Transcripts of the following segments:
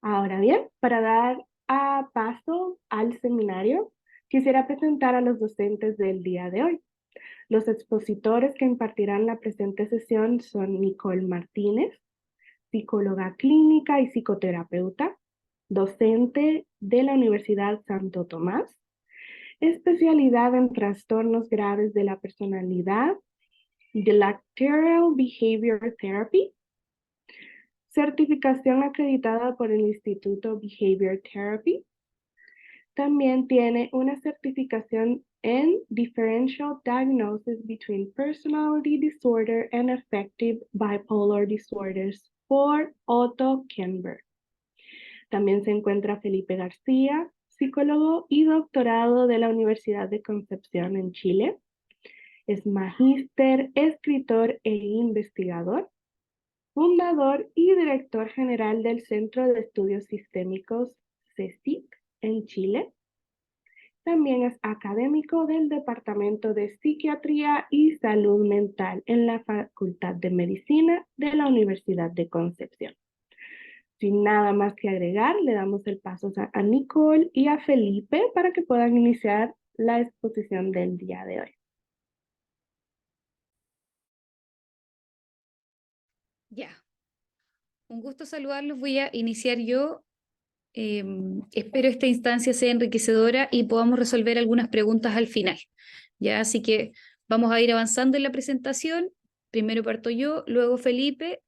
Ahora bien, para dar paso al seminario, quisiera presentar a los docentes del día de hoy. Los expositores que impartirán la presente sesión son Nicole Martínez, psicóloga clínica y psicoterapeuta, docente de la Universidad Santo Tomás, especialidad en trastornos graves de la personalidad, de Lateral Behavior Therapy, certificación acreditada por el Instituto Behavior Therapy. También tiene una certificación en Differential Diagnosis Between Personality Disorder and Affective Bipolar Disorders por Otto Kemper. También se encuentra Felipe García, psicólogo y doctorado de la Universidad de Concepción en Chile. Es magíster, escritor e investigador, fundador y director general del Centro de Estudios Sistémicos CSIC en Chile. También es académico del Departamento de Psiquiatría y Salud Mental en la Facultad de Medicina de la Universidad de Concepción. Sin nada más que agregar, le damos el paso a Nicole y a Felipe para que puedan iniciar la exposición del día de hoy. Ya, un gusto saludarlos. Voy a iniciar yo. Espero esta instancia sea enriquecedora y podamos resolver algunas preguntas al final. Ya, así que vamos a ir avanzando en la presentación. Primero parto yo, luego Felipe,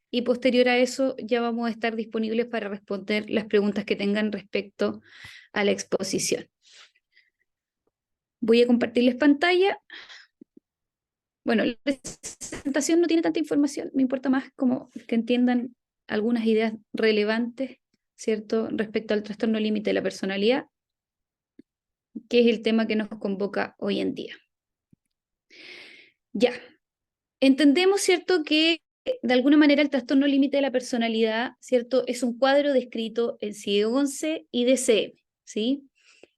y posterior a eso ya vamos a estar disponibles para responder las preguntas que tengan respecto a la exposición. Voy a compartirles pantalla. Bueno, la presentación no tiene tanta información, me importa más como que entiendan algunas ideas relevantes, ¿cierto?, respecto al trastorno límite de la personalidad, que es el tema que nos convoca hoy en día. Ya, entendemos, ¿cierto?, que de alguna manera el trastorno límite de la personalidad, ¿cierto?, es un cuadro descrito en CIE-11 y DSM, ¿sí?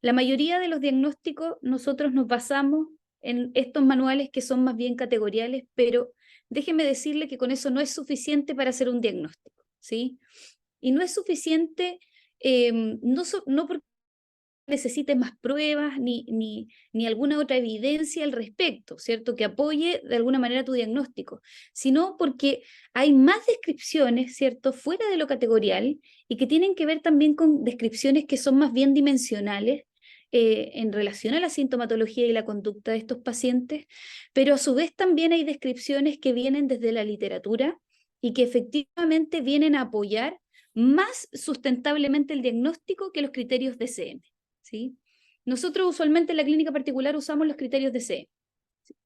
La mayoría de los diagnósticos nosotros nos basamos en estos manuales que son más bien categoriales, pero déjeme decirle que con eso no es suficiente para hacer un diagnóstico, ¿sí? Y no es suficiente, no porque necesite más pruebas ni alguna otra evidencia al respecto, ¿cierto?, que apoye de alguna manera tu diagnóstico, sino porque hay más descripciones, ¿cierto?, fuera de lo categorial y que tienen que ver también con descripciones que son más bien dimensionales en relación a la sintomatología y la conducta de estos pacientes, pero a su vez también hay descripciones que vienen desde la literatura y que efectivamente vienen a apoyar más sustentablemente el diagnóstico que los criterios DSM. ¿Sí? Nosotros usualmente en la clínica particular usamos los criterios de CE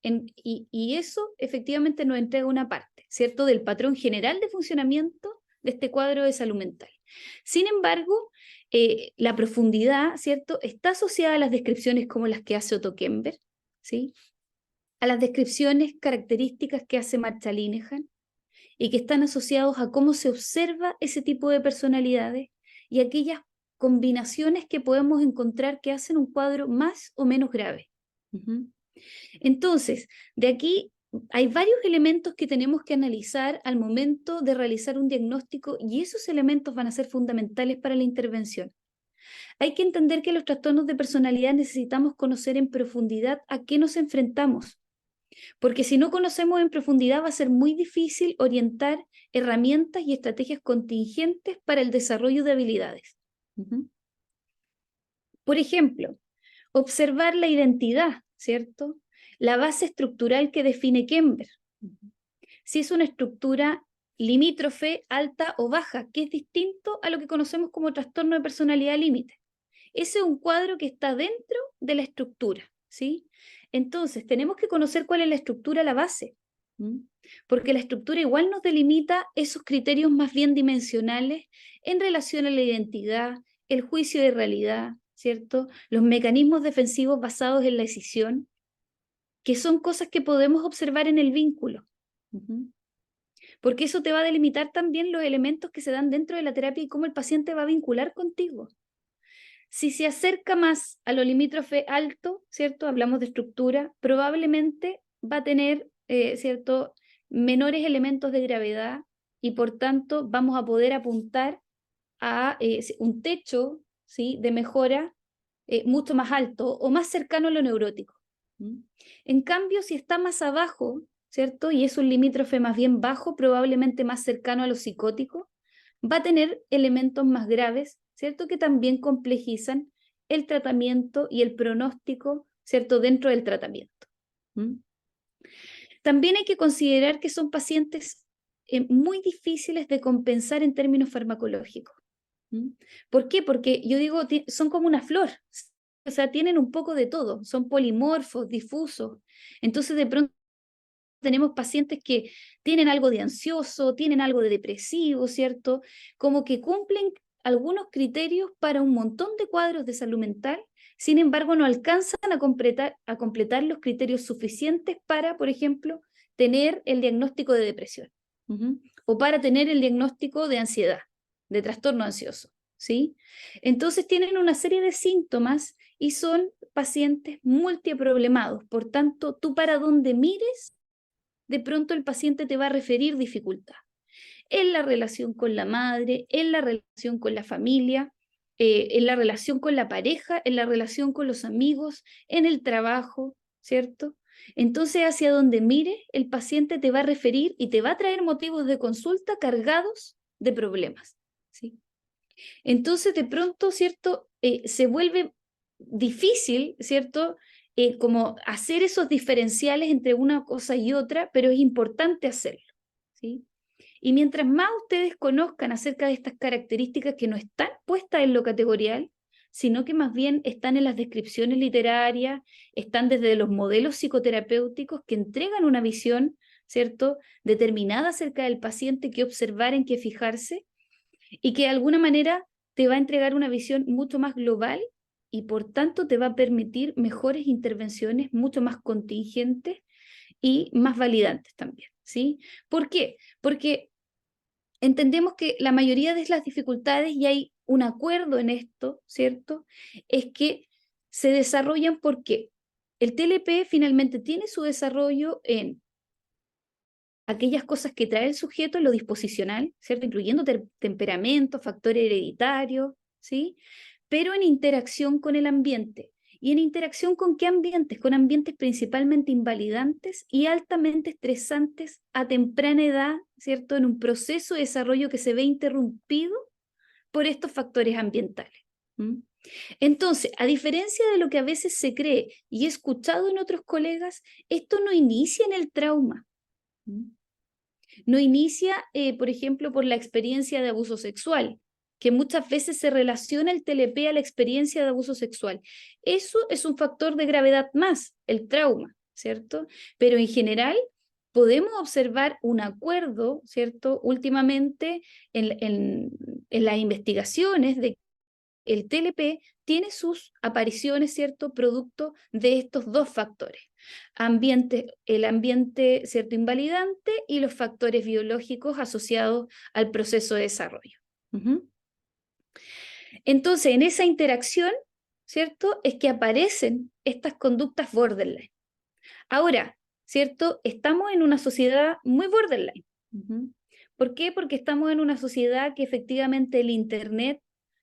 y eso efectivamente nos entrega una parte, ¿cierto?, del patrón general de funcionamiento de este cuadro de salud mental. Sin embargo, la profundidad, ¿cierto?, está asociada a las descripciones como las que hace Otto Kemper, ¿sí?, a las descripciones características que hace Marshall Linehan y que están asociados a cómo se observa ese tipo de personalidades y aquellas combinaciones que podemos encontrar que hacen un cuadro más o menos grave. Entonces, de aquí hay varios elementos que tenemos que analizar al momento de realizar un diagnóstico y esos elementos van a ser fundamentales para la intervención. Hay que entender que los trastornos de personalidad necesitamos conocer en profundidad a qué nos enfrentamos, porque si no conocemos en profundidad va a ser muy difícil orientar herramientas y estrategias contingentes para el desarrollo de habilidades. Por ejemplo, observar la identidad, ¿cierto? La base estructural que define Kemper. Si es una estructura limítrofe, alta o baja, que es distinto a lo que conocemos como trastorno de personalidad límite. Ese es un cuadro que está dentro de la estructura, ¿sí? Entonces, tenemos que conocer cuál es la estructura, la base, porque la estructura igual nos delimita esos criterios más bien dimensionales en relación a la identidad, el juicio de realidad, ¿cierto?, los mecanismos defensivos basados en la escisión, que son cosas que podemos observar en el vínculo, porque eso te va a delimitar también los elementos que se dan dentro de la terapia y cómo el paciente va a vincular contigo. Si se acerca más a lo limítrofe alto, ¿cierto?, hablamos de estructura, probablemente va a tener, ¿cierto?, menores elementos de gravedad y por tanto vamos a poder apuntar a un techo, ¿sí?, de mejora mucho más alto o más cercano a lo neurótico. En cambio, si está más abajo, ¿cierto?, y es un limítrofe más bien bajo, probablemente más cercano a lo psicótico, va a tener elementos más graves, ¿cierto?, que también complejizan el tratamiento y el pronóstico, ¿cierto?, dentro del tratamiento. También hay que considerar que son pacientes muy difíciles de compensar en términos farmacológicos. ¿Por qué? Porque yo digo, son como una flor, o sea, tienen un poco de todo, son polimorfos, difusos. Entonces, de pronto tenemos pacientes que tienen algo de ansioso, tienen algo de depresivo, ¿cierto? Como que cumplen algunos criterios para un montón de cuadros de salud mental, sin embargo, no alcanzan a completar los criterios suficientes para, por ejemplo, tener el diagnóstico de depresión, o para tener el diagnóstico de ansiedad, de trastorno ansioso, ¿sí? Entonces tienen una serie de síntomas y son pacientes multiproblemados. Por tanto, tú para donde mires, de pronto el paciente te va a referir dificultad en la relación con la madre, en la relación con la familia, en la relación con la pareja, en la relación con los amigos, en el trabajo, ¿cierto? Entonces, hacia donde mire, el paciente te va a referir y te va a traer motivos de consulta cargados de problemas, ¿sí? Entonces, de pronto, ¿cierto? Se vuelve difícil, ¿cierto? Como hacer esos diferenciales entre una cosa y otra, pero es importante hacerlo, ¿sí? Y mientras más ustedes conozcan acerca de estas características que no están puestas en lo categorial, sino que más bien están en las descripciones literarias, están desde los modelos psicoterapéuticos que entregan una visión, ¿cierto?, determinada acerca del paciente, que observar, en qué fijarse, y que de alguna manera te va a entregar una visión mucho más global y por tanto te va a permitir mejores intervenciones, mucho más contingentes y más validantes también, ¿sí? ¿Por qué? Porque entendemos que la mayoría de las dificultades, y hay un acuerdo en esto, ¿cierto?, es que se desarrollan porque el TLP finalmente tiene su desarrollo en aquellas cosas que trae el sujeto en lo disposicional, ¿cierto?, incluyendo temperamento, factores hereditarios, ¿sí?, pero en interacción con el ambiente. ¿Y en interacción con qué ambientes? Con ambientes principalmente invalidantes y altamente estresantes a temprana edad, ¿cierto?, en un proceso de desarrollo que se ve interrumpido por estos factores ambientales. Entonces, a diferencia de lo que a veces se cree y he escuchado en otros colegas, esto no inicia en el trauma. No inicia, por ejemplo, por la experiencia de abuso sexual, que muchas veces se relaciona el TLP a la experiencia de abuso sexual. Eso es un factor de gravedad más, el trauma, ¿cierto? Pero en general podemos observar un acuerdo, ¿cierto?, últimamente en las investigaciones de que el TLP tiene sus apariciones, ¿cierto?, producto de estos dos factores. El ambiente, ¿cierto?, invalidante, y los factores biológicos asociados al proceso de desarrollo. Entonces, en esa interacción, ¿cierto?, es que aparecen estas conductas borderline. Ahora, ¿cierto?, estamos en una sociedad muy borderline. ¿Por qué? Porque estamos en una sociedad que efectivamente el Internet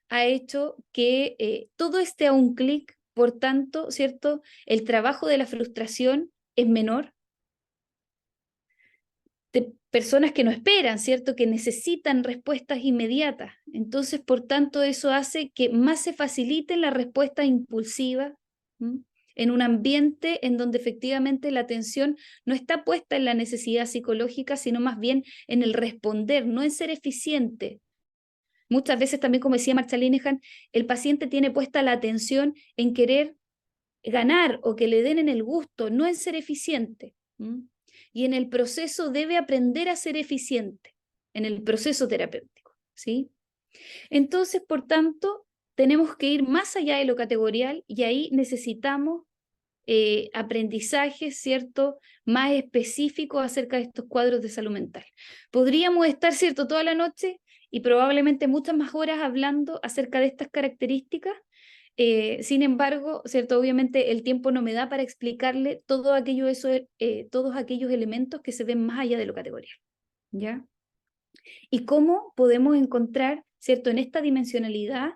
ha hecho que todo esté a un clic, por tanto, ¿cierto?, el trabajo de la frustración es menor. De personas que no esperan, ¿cierto?, que necesitan respuestas inmediatas. Entonces, por tanto, eso hace que más se facilite la respuesta impulsiva, en un ambiente en donde efectivamente la atención no está puesta en la necesidad psicológica, sino más bien en el responder, no en ser eficiente. Muchas veces también, como decía Marsha Linehan, el paciente tiene puesta la atención en querer ganar o que le den en el gusto, no en ser eficiente. Y en el proceso debe aprender a ser eficiente, en el proceso terapéutico, ¿sí? Entonces, por tanto, tenemos que ir más allá de lo categorial y ahí necesitamos aprendizajes, ¿cierto?, más específicos acerca de estos cuadros de salud mental. Podríamos estar, ¿cierto?, toda la noche y probablemente muchas más horas hablando acerca de estas características. Sin embargo, ¿cierto?, obviamente el tiempo no me da para explicarle todos aquellos elementos que se ven más allá de lo categorial, ¿ya? Y cómo podemos encontrar ¿cierto? En esta dimensionalidad,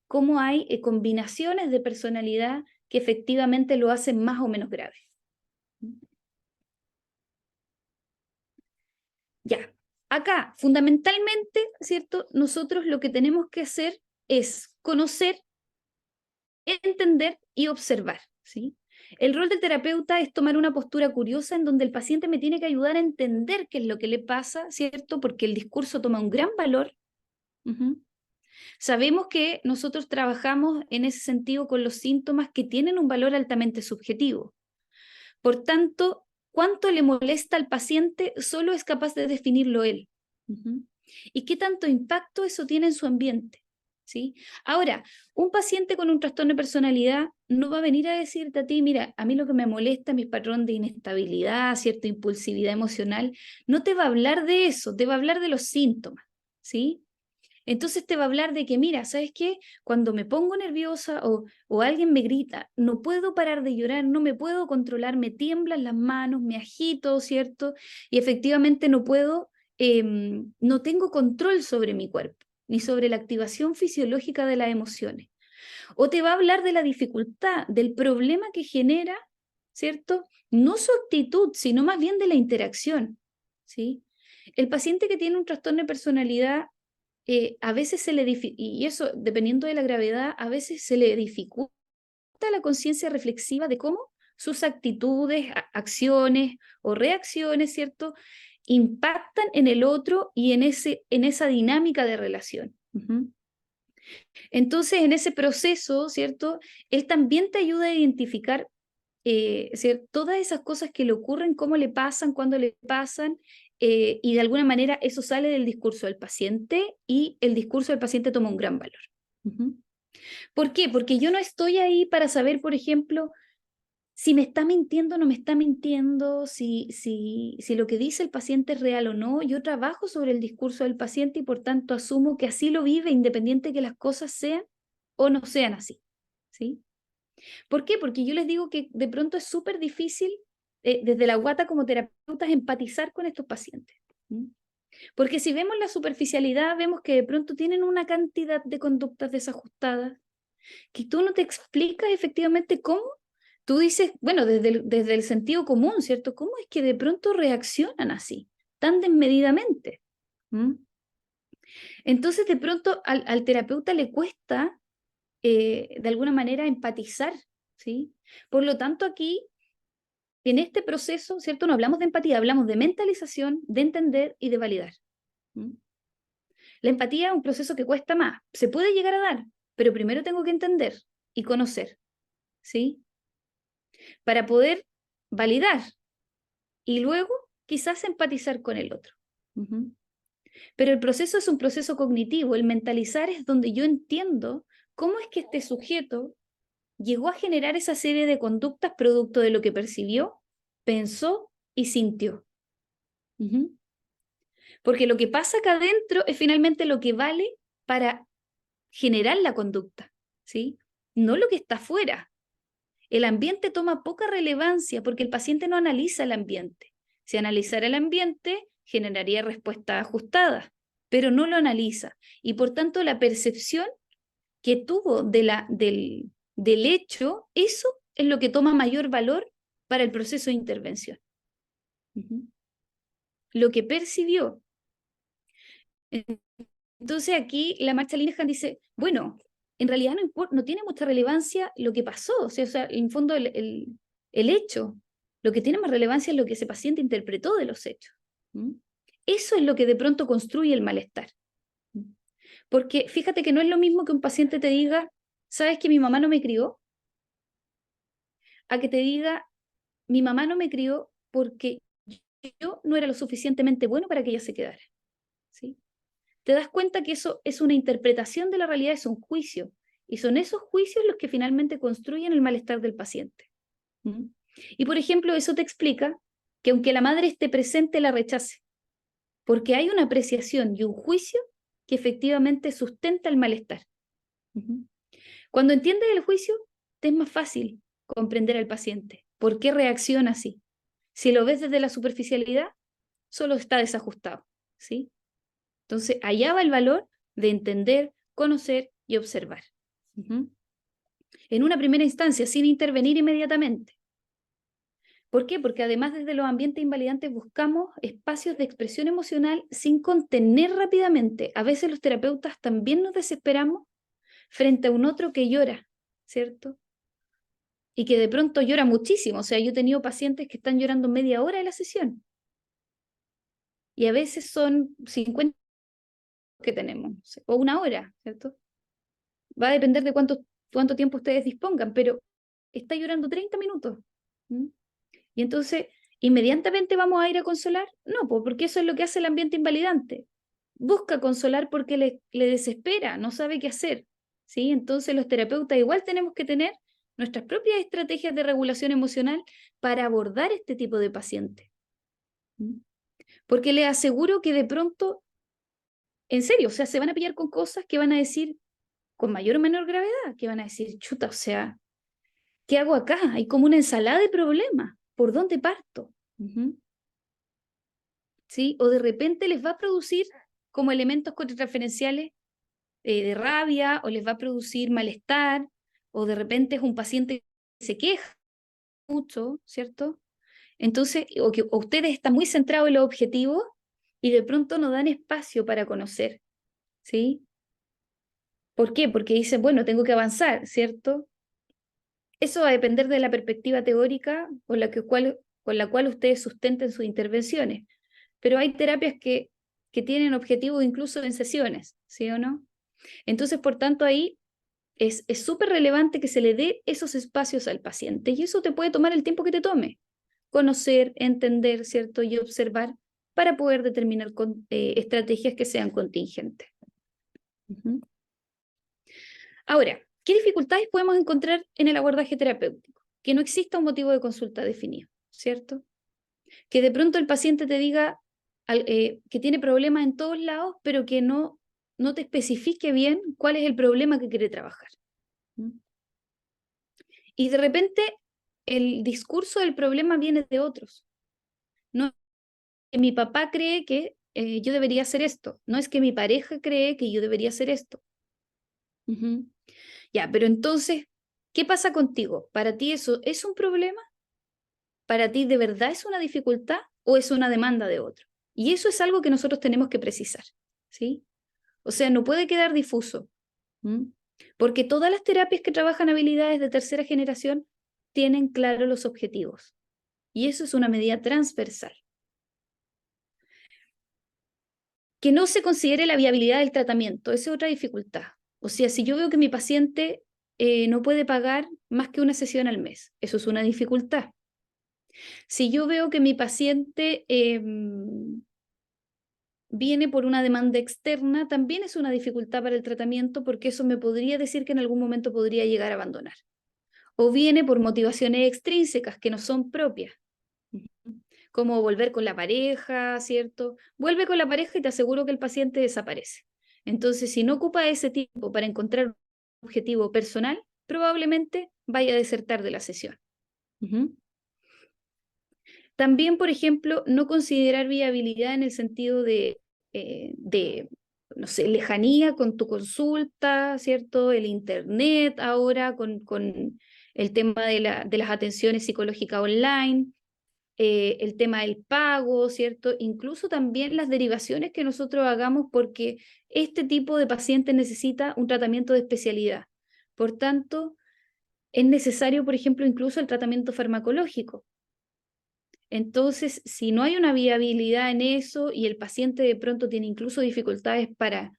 cómo hay combinaciones de personalidad que efectivamente lo hacen más o menos grave. Ya, acá, fundamentalmente, ¿cierto? Nosotros lo que tenemos que hacer es conocer, entender y observar, ¿sí? El rol del terapeuta es tomar una postura curiosa en donde el paciente me tiene que ayudar a entender qué es lo que le pasa, ¿cierto? Porque el discurso toma un gran valor. Sabemos que nosotros trabajamos en ese sentido con los síntomas que tienen un valor altamente subjetivo. Por tanto, cuánto le molesta al paciente solo es capaz de definirlo él. ¿Y qué tanto impacto eso tiene en su ambiente? ¿Sí? Ahora, un paciente con un trastorno de personalidad no va a venir a decirte a ti, mira, a mí lo que me molesta es mi patrón de inestabilidad, cierta impulsividad emocional. No te va a hablar de eso, te va a hablar de los síntomas, ¿sí? Entonces te va a hablar de que, mira, ¿sabes qué? Cuando me pongo nerviosa o alguien me grita, no puedo parar de llorar, no me puedo controlar, me tiemblan las manos, me agito, ¿cierto? Y efectivamente no puedo, no tengo control sobre mi cuerpo, ni sobre la activación fisiológica de las emociones. O te va a hablar de la dificultad, del problema que genera, ¿cierto? No su actitud, sino más bien de la interacción, ¿sí? El paciente que tiene un trastorno de personalidad a veces se le y eso dependiendo de la gravedad, a veces se le dificulta la conciencia reflexiva de cómo sus actitudes, acciones o reacciones, ¿cierto? Impactan en el otro y en esa dinámica de relación. Entonces, en ese proceso, ¿cierto? Él también te ayuda a identificar todas esas cosas que le ocurren, cómo le pasan, cuándo le pasan, y de alguna manera eso sale del discurso del paciente y el discurso del paciente toma un gran valor. ¿Por qué? Porque yo no estoy ahí para saber, por ejemplo, si me está mintiendo o no me está mintiendo, si lo que dice el paciente es real o no. Yo trabajo sobre el discurso del paciente y por tanto asumo que así lo vive, independiente de que las cosas sean o no sean así, ¿sí? ¿Por qué? Porque yo les digo que de pronto es súper difícil, desde la guata como terapeutas, empatizar con estos pacientes. Porque si vemos la superficialidad, vemos que de pronto tienen una cantidad de conductas desajustadas, que tú no te explicas efectivamente cómo. Tú dices, bueno, desde el sentido común, ¿cierto? ¿Cómo es que de pronto reaccionan así, tan desmedidamente? Entonces, de pronto al terapeuta le cuesta, de alguna manera, empatizar, ¿sí? Por lo tanto, aquí, en este proceso, ¿cierto? No hablamos de empatía, hablamos de mentalización, de entender y de validar. La empatía es un proceso que cuesta más. Se puede llegar a dar, pero primero tengo que entender y conocer, ¿sí? Para poder validar y luego quizás empatizar con el otro. Pero el proceso es un proceso cognitivo. El mentalizar es donde yo entiendo cómo es que este sujeto llegó a generar esa serie de conductas producto de lo que percibió, pensó y sintió. Porque lo que pasa acá adentro es finalmente lo que vale para generar la conducta, ¿sí? No lo que está afuera. El ambiente toma poca relevancia porque el paciente no analiza el ambiente. Si analizara el ambiente, generaría respuestas ajustadas, pero no lo analiza. Y por tanto, la percepción que tuvo del hecho, eso es lo que toma mayor valor para el proceso de intervención. Lo que percibió. Entonces aquí la Marcha Linehan dice, bueno, en realidad no tiene mucha relevancia lo que pasó, o sea en fondo el hecho, lo que tiene más relevancia es lo que ese paciente interpretó de los hechos. Eso es lo que de pronto construye el malestar. Porque fíjate que no es lo mismo que un paciente te diga, ¿sabes que mi mamá no me crió? A que te diga, mi mamá no me crió porque yo no era lo suficientemente bueno para que ella se quedara. ¿Sí? Te das cuenta que eso es una interpretación de la realidad, es un juicio. Y son esos juicios los que finalmente construyen el malestar del paciente. Y por ejemplo, eso te explica que aunque la madre esté presente, la rechace. Porque hay una apreciación y un juicio que efectivamente sustenta el malestar. Cuando entiendes el juicio, te es más fácil comprender al paciente. ¿Por qué reacciona así? Si lo ves desde la superficialidad, solo está desajustado, ¿sí? Entonces, allá va el valor de entender, conocer y observar. En una primera instancia, sin intervenir inmediatamente. ¿Por qué? Porque además desde los ambientes invalidantes buscamos espacios de expresión emocional sin contener rápidamente. A veces los terapeutas también nos desesperamos frente a un otro que llora, ¿cierto? Y que de pronto llora muchísimo. O sea, yo he tenido pacientes que están llorando media hora de la sesión. Y a veces son 50 que tenemos, o una hora, ¿cierto? Va a depender de cuánto tiempo ustedes dispongan, pero está llorando 30 minutos. Y entonces, ¿inmediatamente vamos a ir a consolar? No, porque eso es lo que hace el ambiente invalidante. Busca consolar porque le desespera, no sabe qué hacer. ¿Sí? Entonces los terapeutas igual tenemos que tener nuestras propias estrategias de regulación emocional para abordar este tipo de pacientes. Porque les aseguro que de pronto, en serio, o sea, se van a pillar con cosas que van a decir con mayor o menor gravedad, que van a decir, chuta, o sea, ¿qué hago acá? Hay como una ensalada de problemas. ¿Por dónde parto? ¿Sí? O de repente les va a producir como elementos contrarreferenciales de rabia, o les va a producir malestar, o de repente es un paciente que se queja mucho, ¿cierto? Entonces, o ustedes están muy centrados en los objetivos y de pronto no dan espacio para conocer, ¿sí? ¿Por qué? Porque dicen, bueno, tengo que avanzar, ¿cierto? Eso va a depender de la perspectiva teórica con la cual ustedes sustenten sus intervenciones. Pero hay terapias que tienen objetivos incluso en sesiones, ¿sí o no? Entonces, por tanto, ahí es súper relevante que se le dé esos espacios al paciente y eso te puede tomar el tiempo que te tome. Conocer, entender, ¿cierto? Y observar para poder determinar estrategias que sean contingentes. Ahora, ¿qué dificultades podemos encontrar en el abordaje terapéutico? Que no exista un motivo de consulta definido, ¿cierto? Que de pronto el paciente te diga que tiene problemas en todos lados, pero que no te especifique bien cuál es el problema que quiere trabajar. Y de repente el discurso del problema viene de otros. No es que mi papá cree que yo debería hacer esto, no es que mi pareja cree que yo debería hacer esto. Ya, pero entonces, ¿qué pasa contigo? ¿Para ti eso es un problema? ¿Para ti de verdad es una dificultad o es una demanda de otro? Y eso es algo que nosotros tenemos que precisar, ¿sí? O sea, no puede quedar difuso, porque todas las terapias que trabajan habilidades de tercera generación tienen claro los objetivos. Y eso es una medida transversal. Que no se considere la viabilidad del tratamiento, esa es otra dificultad. O sea, si yo veo que mi paciente no puede pagar más que una sesión al mes, eso es una dificultad. Si yo veo que mi paciente viene por una demanda externa, también es una dificultad para el tratamiento porque eso me podría decir que en algún momento podría llegar a abandonar. O viene por motivaciones extrínsecas que no son propias, como volver con la pareja, ¿cierto? Vuelve con la pareja y te aseguro que el paciente desaparece. Entonces, si no ocupa ese tiempo para encontrar un objetivo personal, probablemente vaya a desertar de la sesión. También, por ejemplo, no considerar viabilidad en el sentido de no sé, lejanía con tu consulta, ¿cierto? El internet ahora con el tema de las atenciones psicológicas online, el tema del pago, ¿cierto? Incluso también las derivaciones que nosotros hagamos porque este tipo de paciente necesita un tratamiento de especialidad. Por tanto, es necesario, por ejemplo, incluso el tratamiento farmacológico. Entonces, si no hay una viabilidad en eso y el paciente de pronto tiene incluso dificultades para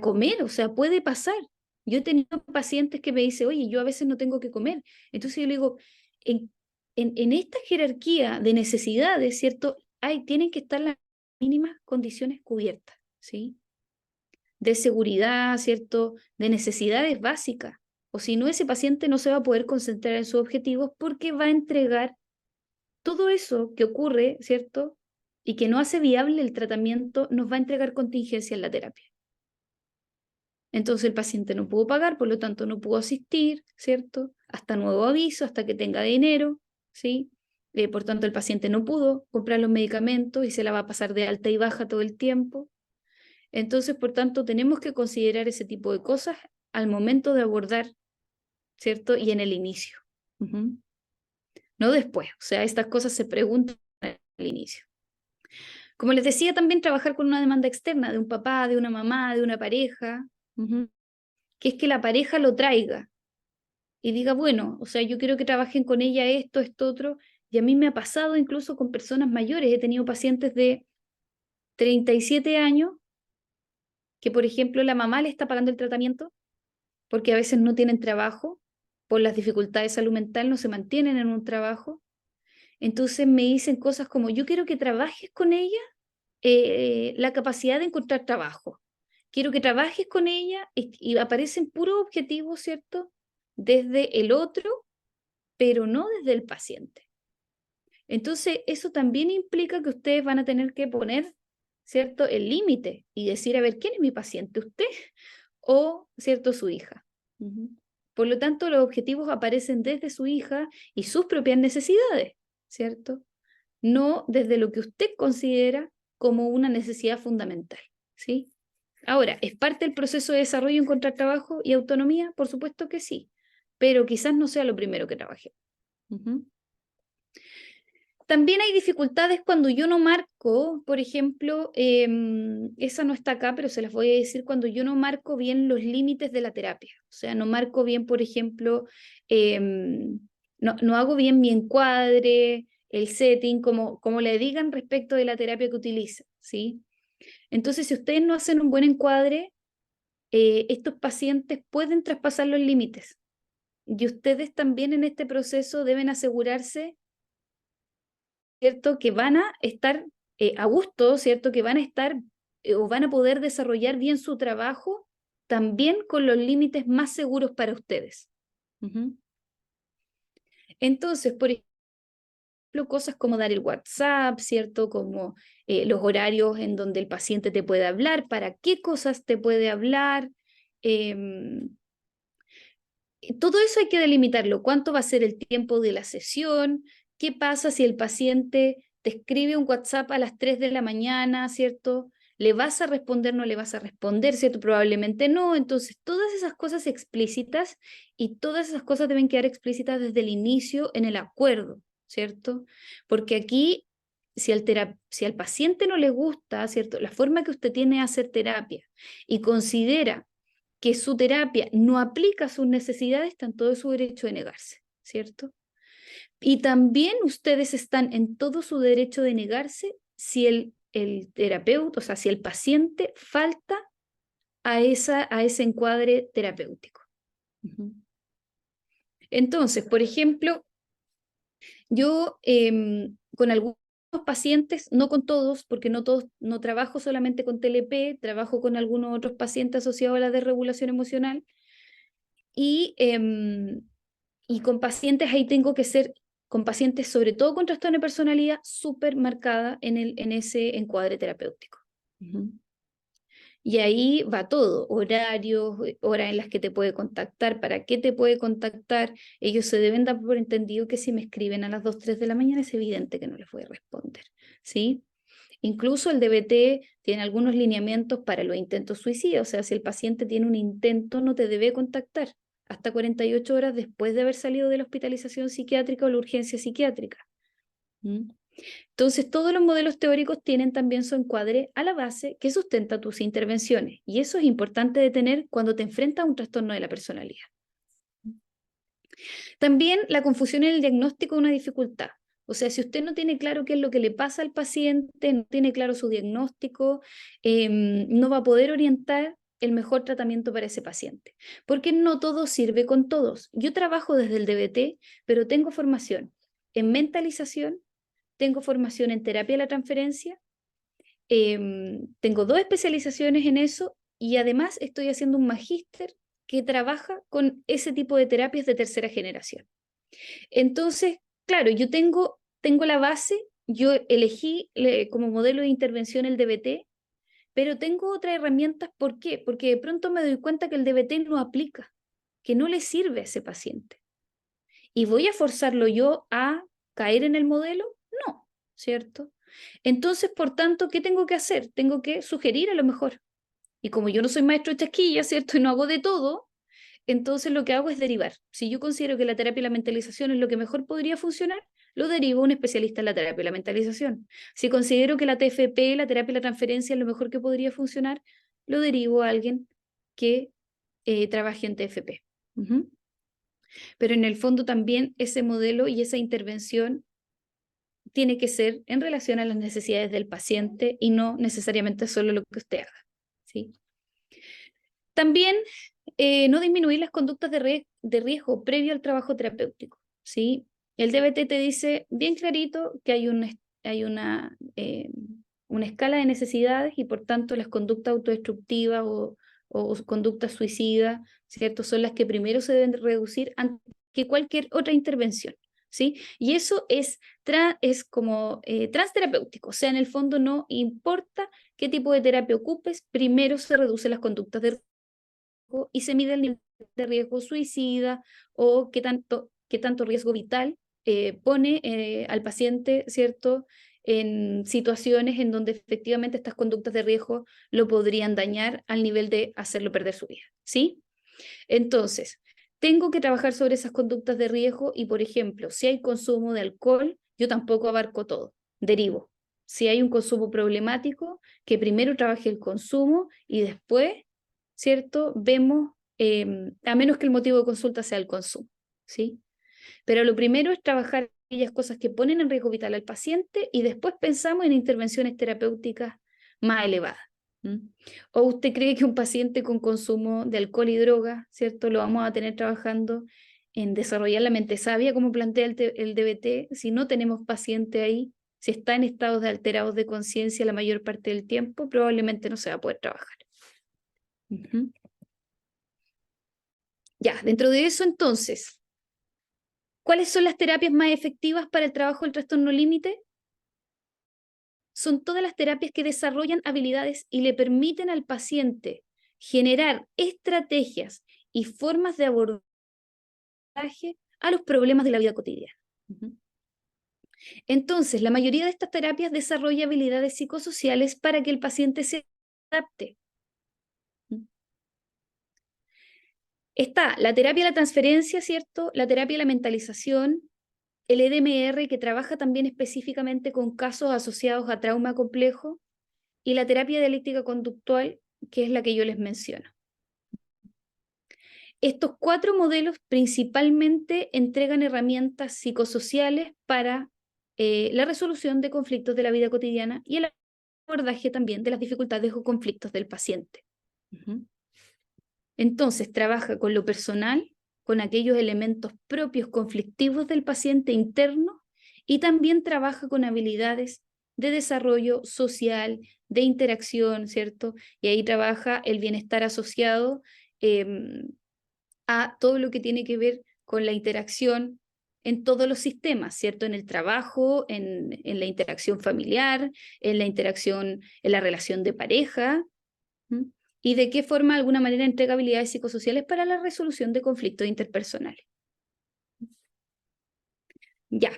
comer, o sea, puede pasar. Yo he tenido pacientes que me dicen, oye, yo a veces no tengo que comer. Entonces yo le digo, en esta jerarquía de necesidades, ¿cierto? Tienen que estar las mínimas condiciones cubiertas, ¿sí? De seguridad, ¿cierto? De necesidades básicas. O si no, ese paciente no se va a poder concentrar en sus objetivos porque va a entregar todo eso que ocurre, ¿cierto? Y que no hace viable el tratamiento, nos va a entregar contingencia en la terapia. Entonces el paciente no pudo pagar, por lo tanto no pudo asistir, ¿cierto? Hasta nuevo aviso, hasta que tenga dinero, ¿sí? Por tanto el paciente no pudo comprar los medicamentos y se la va a pasar de alta y baja todo el tiempo. Entonces, por tanto, tenemos que considerar ese tipo de cosas al momento de abordar, ¿cierto? Y en el inicio. No después. O sea, estas cosas se preguntan al inicio. Como les decía, también trabajar con una demanda externa de un papá, de una mamá, de una pareja, que es que la pareja lo traiga y diga, bueno, o sea, yo quiero que trabajen con ella esto, esto, otro. Y a mí me ha pasado incluso con personas mayores. He tenido pacientes de 37 años que, por ejemplo, la mamá le está pagando el tratamiento porque a veces no tienen trabajo, por las dificultades de salud mental no se mantienen en un trabajo. Entonces me dicen cosas como, yo quiero que trabajes con ella la capacidad de encontrar trabajo. Quiero que trabajes con ella y aparecen puros objetivos, ¿cierto? Desde el otro, pero no desde el paciente. Entonces, eso también implica que ustedes van a tener que poner, ¿cierto?, el límite y decir, a ver, ¿quién es mi paciente? ¿Usted o, ¿cierto?, su hija? Por lo tanto, los objetivos aparecen desde su hija y sus propias necesidades, ¿cierto? No desde lo que usted considera como una necesidad fundamental, ¿sí? Ahora, ¿es parte del proceso de desarrollo encontrar trabajo y autonomía? Por supuesto que sí, pero quizás no sea lo primero que trabaje. También hay dificultades cuando yo no marco, por ejemplo, esa no está acá, pero se las voy a decir, cuando yo no marco bien los límites de la terapia. O sea, no marco bien, por ejemplo, no hago bien mi encuadre, el setting, como le digan respecto de la terapia que utiliza, ¿sí? Entonces, si ustedes no hacen un buen encuadre, estos pacientes pueden traspasar los límites. Y ustedes también en este proceso deben asegurarse, ¿cierto?, que van a estar a gusto, ¿cierto?, que van a estar o van a poder desarrollar bien su trabajo también con los límites más seguros para ustedes. Entonces, por ejemplo, cosas como dar el WhatsApp, ¿cierto?, como los horarios en donde el paciente te puede hablar, para qué cosas te puede hablar. Todo eso hay que delimitarlo. ¿Cuánto va a ser el tiempo de la sesión? ¿Qué pasa si el paciente te escribe un WhatsApp a las 3 de la mañana, ¿cierto? ¿Le vas a responder, no le vas a responder, ¿cierto? Probablemente no. Entonces, todas esas cosas explícitas y todas esas cosas deben quedar explícitas desde el inicio en el acuerdo, ¿cierto? Porque aquí, si al paciente no le gusta, ¿cierto?, la forma que usted tiene de hacer terapia y considera que su terapia no aplica a sus necesidades, están todo su derecho de negarse, ¿cierto? Y también ustedes están en todo su derecho de negarse si el terapeuta, o sea, si el paciente falta a ese encuadre terapéutico. Entonces, por ejemplo, yo con algunos pacientes, no con todos, porque no trabajo solamente con TLP, trabajo con algunos otros pacientes asociados a la desregulación emocional, y con pacientes ahí tengo que ser, con pacientes sobre todo con trastorno de personalidad, súper marcada en ese encuadre terapéutico. Y ahí va todo, horarios, horas en las que te puede contactar, para qué te puede contactar. Ellos se deben dar por entendido que si me escriben a las 2, 3 de la mañana es evidente que no les voy a responder, ¿sí? Incluso el DBT tiene algunos lineamientos para los intentos suicidas, o sea, si el paciente tiene un intento no te debe contactar hasta 48 horas después de haber salido de la hospitalización psiquiátrica o la urgencia psiquiátrica. Entonces, todos los modelos teóricos tienen también su encuadre a la base que sustenta tus intervenciones, y eso es importante de tener cuando te enfrentas a un trastorno de la personalidad. También la confusión en el diagnóstico es una dificultad. O sea, si usted no tiene claro qué es lo que le pasa al paciente, no tiene claro su diagnóstico, no va a poder orientar el mejor tratamiento para ese paciente, porque no todo sirve con todos. Yo trabajo desde el DBT, pero tengo formación en mentalización, tengo formación en terapia de la transferencia, tengo 2 especializaciones en eso y además estoy haciendo un magíster que trabaja con ese tipo de terapias de tercera generación. Entonces, claro, yo tengo la base, yo elegí como modelo de intervención el DBT, pero tengo otras herramientas. ¿Por qué? Porque de pronto me doy cuenta que el DBT no aplica, que no le sirve a ese paciente. ¿Y voy a forzarlo yo a caer en el modelo? No, ¿cierto? Entonces, por tanto, ¿qué tengo que hacer? Tengo que sugerir a lo mejor, Y como yo no soy maestro de chasquilla, ¿cierto? Y no hago de todo, entonces lo que hago es derivar. Si yo considero que la terapia y la mentalización es lo que mejor podría funcionar, lo derivo a un especialista en la terapia y la mentalización. Si considero que la TFP, la terapia y la transferencia es lo mejor que podría funcionar, lo derivo a alguien que trabaje en TFP. Pero en el fondo también ese modelo y esa intervención tiene que ser en relación a las necesidades del paciente y no necesariamente solo lo que usted haga, ¿sí? También no disminuir las conductas de riesgo previo al trabajo terapéutico, ¿sí? El DBT te dice bien clarito que hay una escala de necesidades y por tanto las conductas autodestructivas o conductas suicidas, ¿cierto? Son las que primero se deben reducir antes que cualquier otra intervención, ¿sí? Y eso es como transterapéutico, o sea, en el fondo no importa qué tipo de terapia ocupes, primero se reducen las conductas de riesgo y se mide el nivel de riesgo suicida o qué tanto riesgo vital pone al paciente, ¿cierto?, en situaciones en donde efectivamente estas conductas de riesgo lo podrían dañar al nivel de hacerlo perder su vida, ¿sí? Entonces, tengo que trabajar sobre esas conductas de riesgo y, por ejemplo, si hay consumo de alcohol, yo tampoco abarco todo, derivo. Si hay un consumo problemático, que primero trabaje el consumo y después, ¿cierto? Vemos, a menos que el motivo de consulta sea el consumo, ¿sí? Pero lo primero es trabajar aquellas cosas que ponen en riesgo vital al paciente y después pensamos en intervenciones terapéuticas más elevadas. ¿O usted cree que un paciente con consumo de alcohol y droga, ¿cierto? Lo vamos a tener trabajando en desarrollar la mente sabia, como plantea el DBT, si no tenemos paciente ahí, si está en estados de alterados de conciencia la mayor parte del tiempo, probablemente no se va a poder trabajar. Ya, dentro de eso entonces, ¿cuáles son las terapias más efectivas para el trabajo del trastorno límite? Son todas las terapias que desarrollan habilidades y le permiten al paciente generar estrategias y formas de abordaje a los problemas de la vida cotidiana. Entonces, la mayoría de estas terapias desarrolla habilidades psicosociales para que el paciente se adapte. Está la terapia de la transferencia, ¿cierto? La terapia de la mentalización, el EDMR, que trabaja también específicamente con casos asociados a trauma complejo, y la terapia dialéctica conductual, que es la que yo les menciono. Estos 4 modelos principalmente entregan herramientas psicosociales para la resolución de conflictos de la vida cotidiana y el abordaje también de las dificultades o conflictos del paciente. Entonces, trabaja con lo personal, con aquellos elementos propios conflictivos del paciente interno y también trabaja con habilidades de desarrollo social, de interacción, ¿cierto? Y ahí trabaja el bienestar asociado a todo lo que tiene que ver con la interacción en todos los sistemas, ¿cierto? En el trabajo, en la interacción familiar, en la interacción, en la relación de pareja, y de qué forma, de alguna manera, entrega habilidades psicosociales para la resolución de conflictos interpersonales. Ya.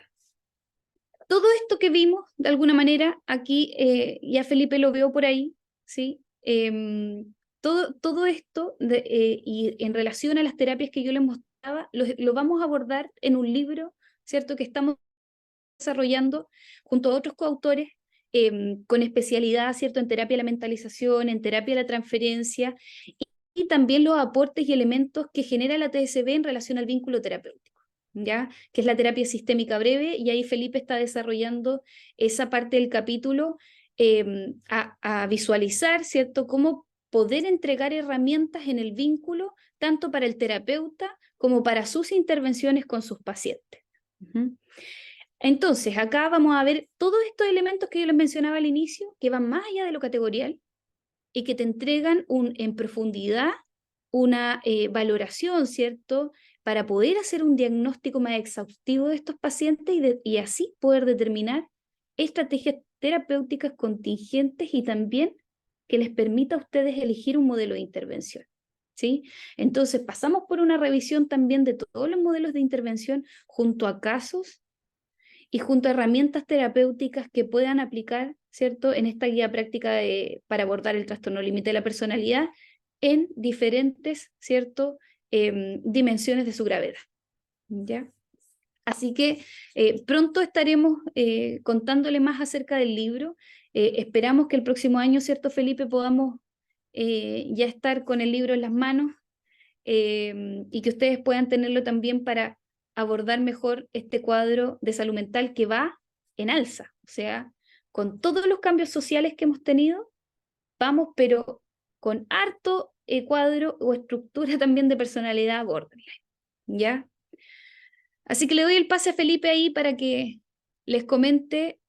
Todo esto que vimos, de alguna manera, aquí, ya Felipe lo veo por ahí, ¿sí? Todo esto, y en relación a las terapias que yo les mostraba, lo vamos a abordar en un libro, ¿cierto?, que estamos desarrollando junto a otros coautores con especialidad, ¿cierto?, en terapia de la mentalización, en terapia de la transferencia, y también los aportes y elementos que genera la TSB en relación al vínculo terapéutico, ¿ya? Que es la terapia sistémica breve, y ahí Felipe está desarrollando esa parte del capítulo a visualizar, ¿cierto?, cómo poder entregar herramientas en el vínculo, tanto para el terapeuta como para sus intervenciones con sus pacientes. Entonces, acá vamos a ver todos estos elementos que yo les mencionaba al inicio, que van más allá de lo categorial y que te entregan en profundidad una valoración, ¿cierto?, para poder hacer un diagnóstico más exhaustivo de estos pacientes y así poder determinar estrategias terapéuticas contingentes y también que les permita a ustedes elegir un modelo de intervención, ¿sí? Entonces, pasamos por una revisión también de todos los modelos de intervención junto a casos y junto a herramientas terapéuticas que puedan aplicar, ¿cierto?, en esta guía práctica para abordar el trastorno límite de la personalidad en diferentes, ¿cierto?, dimensiones de su gravedad. ¿Ya? Así que pronto estaremos contándole más acerca del libro. Esperamos que el próximo año, ¿cierto, Felipe?, podamos ya estar con el libro en las manos y que ustedes puedan tenerlo también para abordar mejor este cuadro de salud mental que va en alza. O sea, con todos los cambios sociales que hemos tenido, vamos, pero con harto cuadro o estructura también de personalidad borderline. ¿Ya? Así que le doy el pase a Felipe ahí para que les comente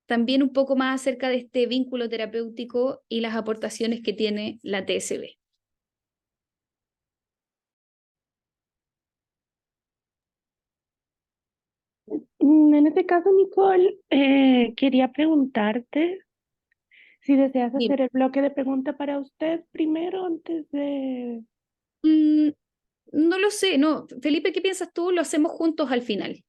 también un poco más acerca de este vínculo terapéutico y las aportaciones que tiene la TSB. En este caso, Nicole, quería preguntarte si deseas Dime. hacer el bloque de preguntas para usted primero antes de... Mm, no lo sé, no. Felipe, ¿qué piensas tú? Lo hacemos juntos al final.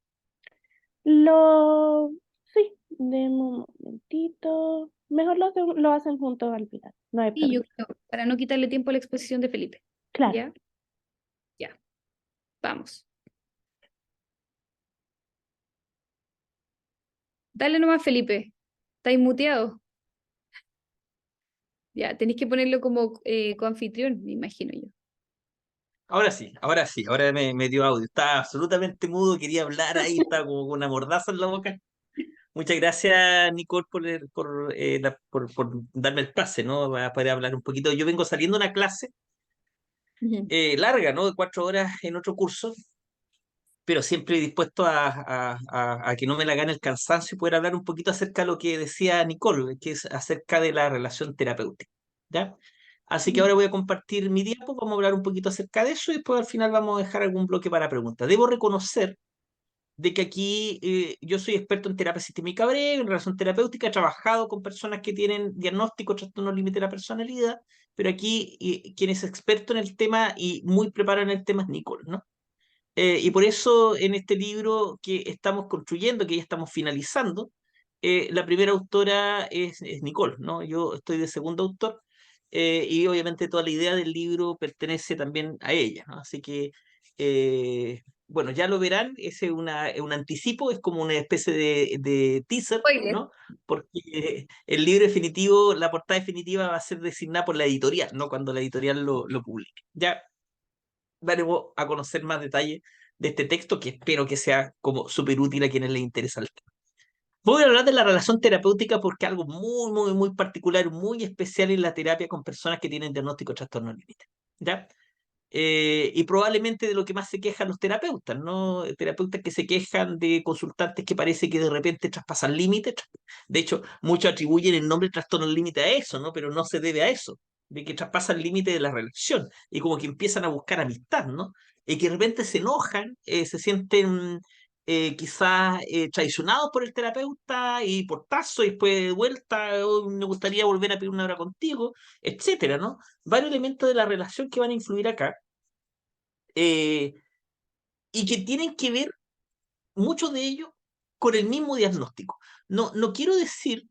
Lo... Sí, deme un momentito. Mejor lo hacen juntos al final, no hay Sí, yo problema. creo, para no quitarle tiempo a la exposición de Felipe. Claro. ¿Ya? Ya, vamos. Dale nomás, Felipe. ¿Estáis muteado? Ya, tenéis que ponerlo como coanfitrión, me imagino yo. Ahora sí, ahora me dio audio. Estaba absolutamente mudo, quería hablar ahí, estaba como con una mordaza en la boca. Muchas gracias, Nicole, por darme el pase, ¿no? Para hablar un poquito. Yo vengo saliendo de una clase Ujú. larga, ¿no? De 4 horas en otro curso, pero siempre dispuesto a que no me la gane el cansancio y poder hablar un poquito acerca de lo que decía Nicole, que es acerca de la relación terapéutica. ¿Ya? Así que ahora voy a compartir mi diapo, vamos a hablar un poquito acerca de eso y después al final vamos a dejar algún bloque para preguntas. Debo reconocer de que aquí yo soy experto en terapia sistémica breve, en relación terapéutica, he trabajado con personas que tienen diagnóstico, trastorno límite de la personalidad, pero aquí quien es experto en el tema y muy preparado en el tema es Nicole, ¿no? Y por eso en este libro que estamos construyendo, que ya estamos finalizando, la primera autora es Nicole, ¿no? Yo estoy de segundo autor y obviamente toda la idea del libro pertenece también a ella, ¿no? Así que, bueno, ya lo verán, ese es un anticipo, es como una especie de teaser, Spoiler. ¿no? Porque el libro definitivo, la portada definitiva va a ser designada por la editorial, ¿no? Cuando la editorial lo publique. Ya daremos a conocer más detalles de este texto que espero que sea como súper útil a quienes les interesa el tema. Voy a hablar de la relación terapéutica porque es algo muy particular, muy especial en la terapia con personas que tienen diagnóstico de trastorno límite. ¿Ya? Y probablemente de lo que más se quejan los terapeutas, ¿no? Terapeutas que se quejan de consultantes que parece que de repente traspasan límites. De hecho, muchos atribuyen el nombre trastorno límite a eso, ¿no? Pero no se debe a eso, de que traspasan el límite de la relación y como que empiezan a buscar amistad, ¿no? Y que de repente se enojan, se sienten quizás traicionados por el terapeuta y por tazo y después de vuelta, "Oh, me gustaría volver a pedir una hora contigo, etcétera, ¿no? Varios elementos de la relación que van a influir acá eh, y que tienen que ver, muchos de ellos, con el mismo diagnóstico. No quiero decir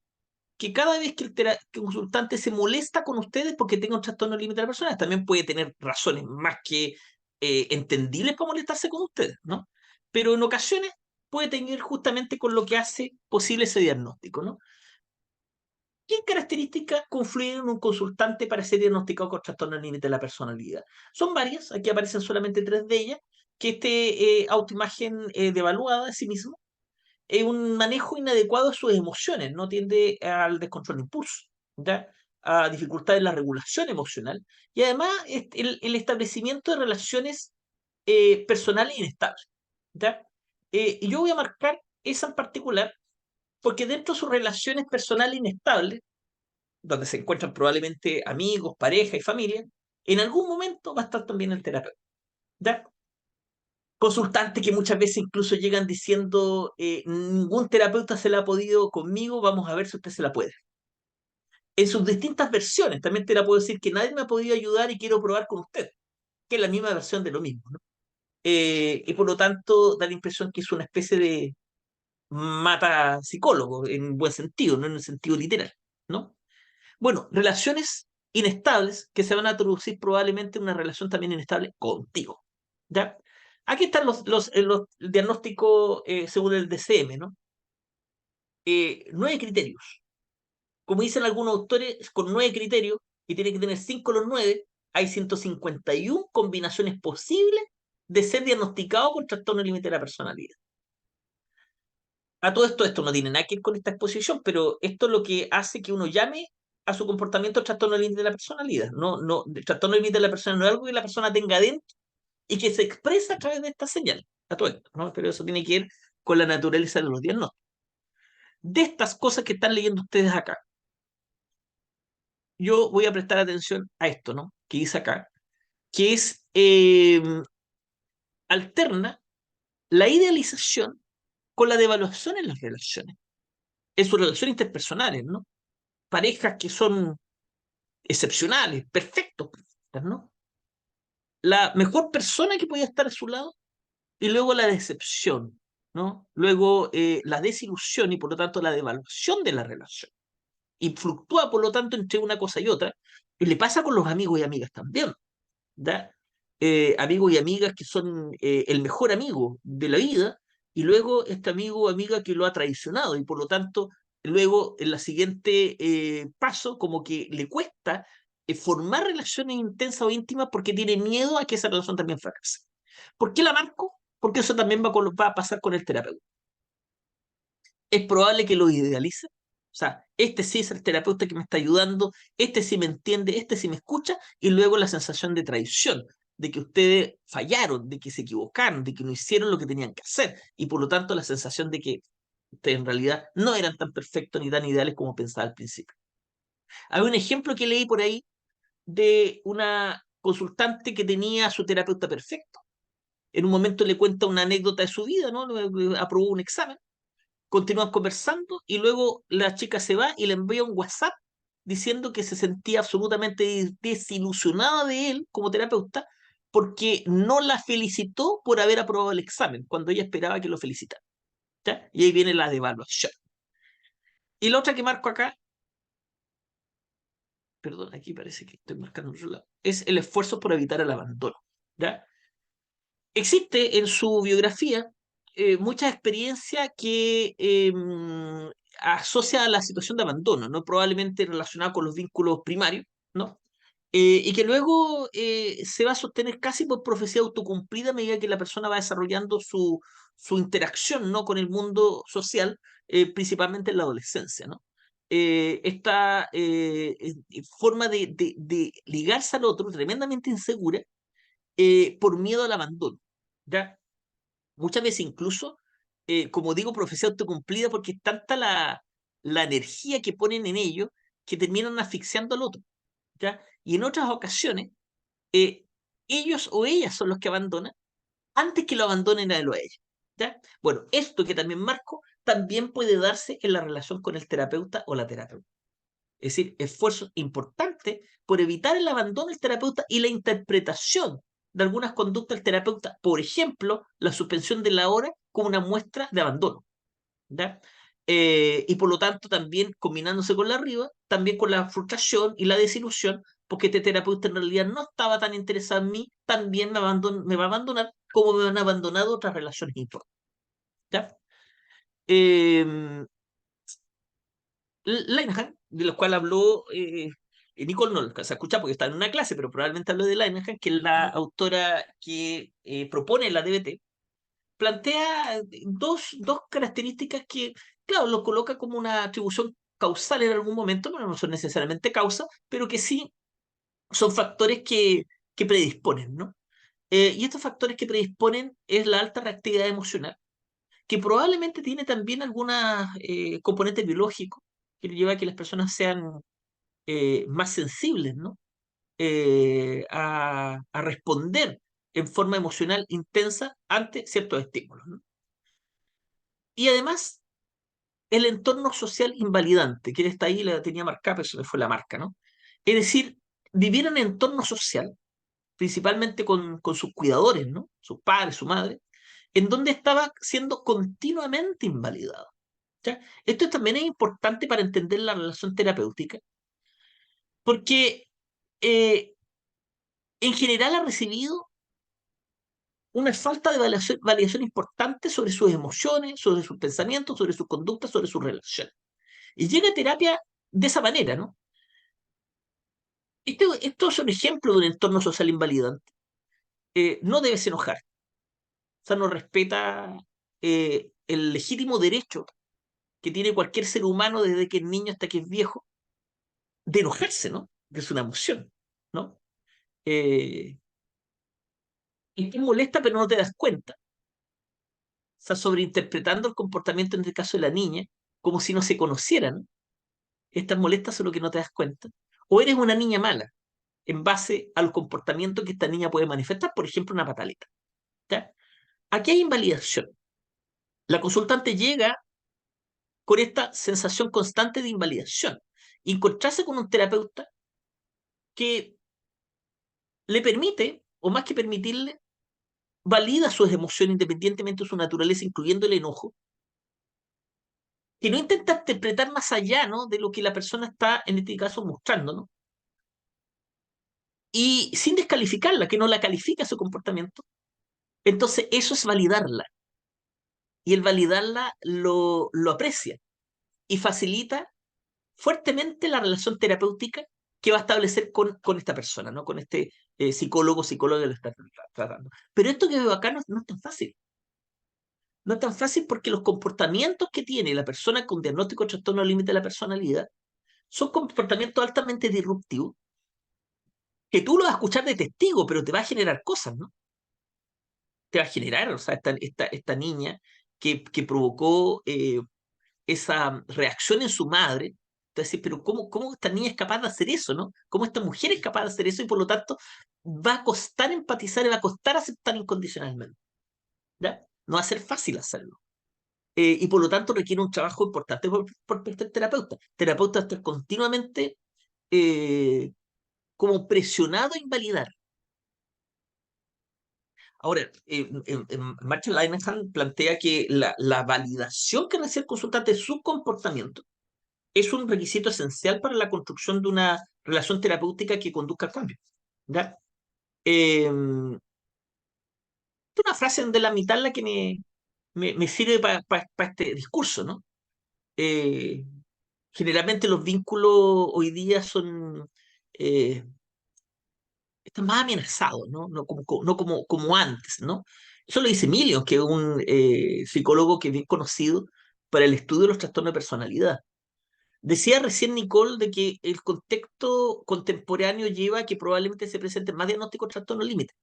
que cada vez que el consultante se molesta con ustedes porque tenga un trastorno límite de la persona, también puede tener razones más que entendibles para molestarse con ustedes, ¿no? Pero en ocasiones puede tener justamente con lo que hace posible ese diagnóstico, ¿no? ¿Qué características confluyen en un consultante para ser diagnosticado con trastorno límite de la personalidad? Son varias, aquí aparecen solamente tres de ellas, que autoimagen devaluada de sí mismo, un manejo inadecuado de sus emociones, no tiende al descontrol de impulso, ¿ya? A dificultad en la regulación emocional y además el establecimiento de relaciones personales inestables, ¿ya? Y yo voy a marcar esa en particular porque dentro de sus relaciones personales inestables, donde se encuentran probablemente amigos, pareja y familia, en algún momento va a estar también el terapeuta. ¿Ya? Consultantes que muchas veces incluso llegan diciendo, ningún terapeuta se la ha podido conmigo, vamos a ver si usted se la puede. En sus distintas versiones, también te la puedo decir que nadie me ha podido ayudar y quiero probar con usted, que es la misma versión de lo mismo, ¿no? Y por lo tanto da la impresión que es una especie mata psicólogo, en buen sentido, no en el sentido literal, ¿no? Bueno, relaciones inestables que se van a traducir probablemente en una relación también inestable contigo, ¿ya? Aquí están los diagnósticos según el DCM, ¿no? 9 criterios. Como dicen algunos autores, con 9 criterios, y tiene que tener 5 los 9, hay 151 combinaciones posibles de ser diagnosticado con trastorno límite de la personalidad. A todo esto no tiene nada que ver con esta exposición, pero esto es lo que hace que uno llame a su comportamiento trastorno límite de la personalidad. El trastorno límite de la personalidad no es algo que la persona tenga dentro y que se expresa a través de esta señal. A todo esto, ¿no? Pero eso tiene que ver con la naturaleza de los diagnósticos. De estas cosas que están leyendo ustedes acá, yo voy a prestar atención a esto, ¿no? Que dice acá, que es alterna la idealización con la devaluación en las relaciones, en sus relaciones interpersonales, ¿no? Parejas que son excepcionales, perfectos, ¿no? La mejor persona que podía estar a su lado y luego la decepción, ¿no? Luego la desilusión y por lo tanto la devaluación de la relación. Y fluctúa por lo tanto entre una cosa y otra. Y le pasa con los amigos y amigas también, ¿ya? Amigos y amigas que son el mejor amigo de la vida y luego este amigo o amiga que lo ha traicionado y por lo tanto luego en la siguiente paso como que le cuesta formar relaciones intensas o íntimas porque tiene miedo a que esa relación también fracase. ¿Por qué la marco? Porque eso también va a pasar con el terapeuta. Es probable que lo idealice. O sea, este sí es el terapeuta que me está ayudando, este sí me entiende, este sí me escucha, y luego la sensación de traición, de que ustedes fallaron, de que se equivocaron, de que no hicieron lo que tenían que hacer, y por lo tanto la sensación de que ustedes en realidad no eran tan perfectos ni tan ideales como pensaba al principio. Hay un ejemplo que leí por ahí de una consultante que tenía a su terapeuta perfecto. En un momento le cuenta una anécdota de su vida, ¿no? Aprobó un examen, continúan conversando y luego la chica se va y le envía un WhatsApp diciendo que se sentía absolutamente desilusionada de él como terapeuta porque no la felicitó por haber aprobado el examen cuando ella esperaba que lo felicitara, ¿ya? Y ahí viene la devaluación. Y la otra que marco acá, perdón, aquí parece que estoy marcando otro lado, es el esfuerzo por evitar el abandono, ¿ya? Existe en su biografía mucha experiencia que asocia a la situación de abandono, ¿no? Probablemente relacionada con los vínculos primarios, ¿no? Y que luego se va a sostener casi por profecía autocumplida a medida que la persona va desarrollando su interacción, ¿no? Con el mundo social, principalmente en la adolescencia, ¿no? Esta forma de ligarse al otro tremendamente insegura por miedo al abandono, ¿ya? Muchas veces incluso, como digo, profecía autocumplida porque es tanta la energía que ponen en ello que terminan asfixiando al otro, ¿ya? Y en otras ocasiones, eh, ellos o ellas son los que abandonan antes que lo abandonen a él o a ella, ¿ya? Bueno, esto que también marco también puede darse en la relación con el terapeuta o la terapeuta. Es decir, esfuerzos importantes por evitar el abandono del terapeuta y la interpretación de algunas conductas del terapeuta. Por ejemplo, la suspensión de la hora como una muestra de abandono, ¿ya? Y por lo tanto también combinándose con la arriba, también con la frustración y la desilusión, porque este terapeuta en realidad no estaba tan interesado en mí, también me va a abandonar como me han abandonado otras relaciones importantes, ¿ya? Eh, Linehan, de los cuales habló Nicole, no alcanza a escuchar porque está en una clase, pero probablemente habló de Linehan, que es la autora que propone la DBT, plantea dos características que, claro, lo coloca como una atribución causal en algún momento, pero no son necesariamente causas, pero que sí son factores que predisponen, ¿no? Y estos factores que predisponen es la alta reactividad emocional, que probablemente tiene también algunas componentes biológicos que lleva a que las personas sean más sensibles, ¿no? A responder en forma emocional intensa ante ciertos estímulos, ¿no? Y además, el entorno social invalidante, que está ahí, la tenía marcada, pero se me fue la marca, ¿no? Es decir, vivir en un entorno social, principalmente con sus cuidadores, ¿no? Sus padres, su madre, en donde estaba siendo continuamente invalidado. ¿Ya? Esto también es importante para entender la relación terapéutica, porque en general ha recibido una falta de validación importante sobre sus emociones, sobre sus pensamientos, sobre sus conductas, sobre sus relaciones. Y llega a terapia de esa manera, ¿no? Esto es un ejemplo de un entorno social invalidante. No debes enojar. O sea, no respeta el legítimo derecho que tiene cualquier ser humano desde que es niño hasta que es viejo de enojarse, ¿no? Que es una emoción, ¿no? Eh, y te molesta, pero no te das cuenta. O sea, sobreinterpretando el comportamiento en el caso de la niña, como si no se conocieran. Estas molestas son lo que no te das cuenta. O eres una niña mala, en base al comportamiento que esta niña puede manifestar, por ejemplo, una pataleta. ¿Ya? Aquí hay invalidación. La consultante llega con esta sensación constante de invalidación y encontrarse con un terapeuta que le permite, o más que permitirle, valida sus emociones independientemente de su naturaleza, incluyendo el enojo, que no intenta interpretar más allá, ¿no?, de lo que la persona está, en este caso, mostrando, ¿no? Y sin descalificarla, que no la califica su comportamiento. Entonces, eso es validarla. Y el validarla lo aprecia y facilita fuertemente la relación terapéutica que va a establecer con esta persona, ¿no? Con este psicóloga que lo está tratando. Pero esto que veo acá no es tan fácil. No es tan fácil porque los comportamientos que tiene la persona con diagnóstico de trastorno límite de la personalidad son comportamientos altamente disruptivos que tú lo vas a escuchar de testigo, pero te va a generar cosas, ¿no? Te va a generar, o sea, esta niña que provocó esa reacción en su madre. Entonces, pero ¿cómo esta niña es capaz de hacer eso, ¿no? ¿Cómo esta mujer es capaz de hacer eso? Y por lo tanto, va a costar empatizar y va a costar aceptar incondicionalmente. ¿Ya? No va a ser fácil hacerlo. Y por lo tanto requiere un trabajo importante por parte del terapeuta. El terapeuta está continuamente como presionado a invalidar. Ahora, Marshall Linehan plantea que la validación que recibe el consultante de su comportamiento es un requisito esencial para la construcción de una relación terapéutica que conduzca al cambio. ¿Ya? Una frase de la mitad la que me sirve para este discurso, ¿no? Eh, Generalmente los vínculos hoy día eh, están más amenazados, ¿no? No como antes, ¿no? Eso lo dice Milion, que es un psicólogo que es bien conocido para el estudio de los trastornos de personalidad. Decía recién Nicole de que el contexto contemporáneo lleva a que probablemente se presenten más diagnósticos de trastorno límite.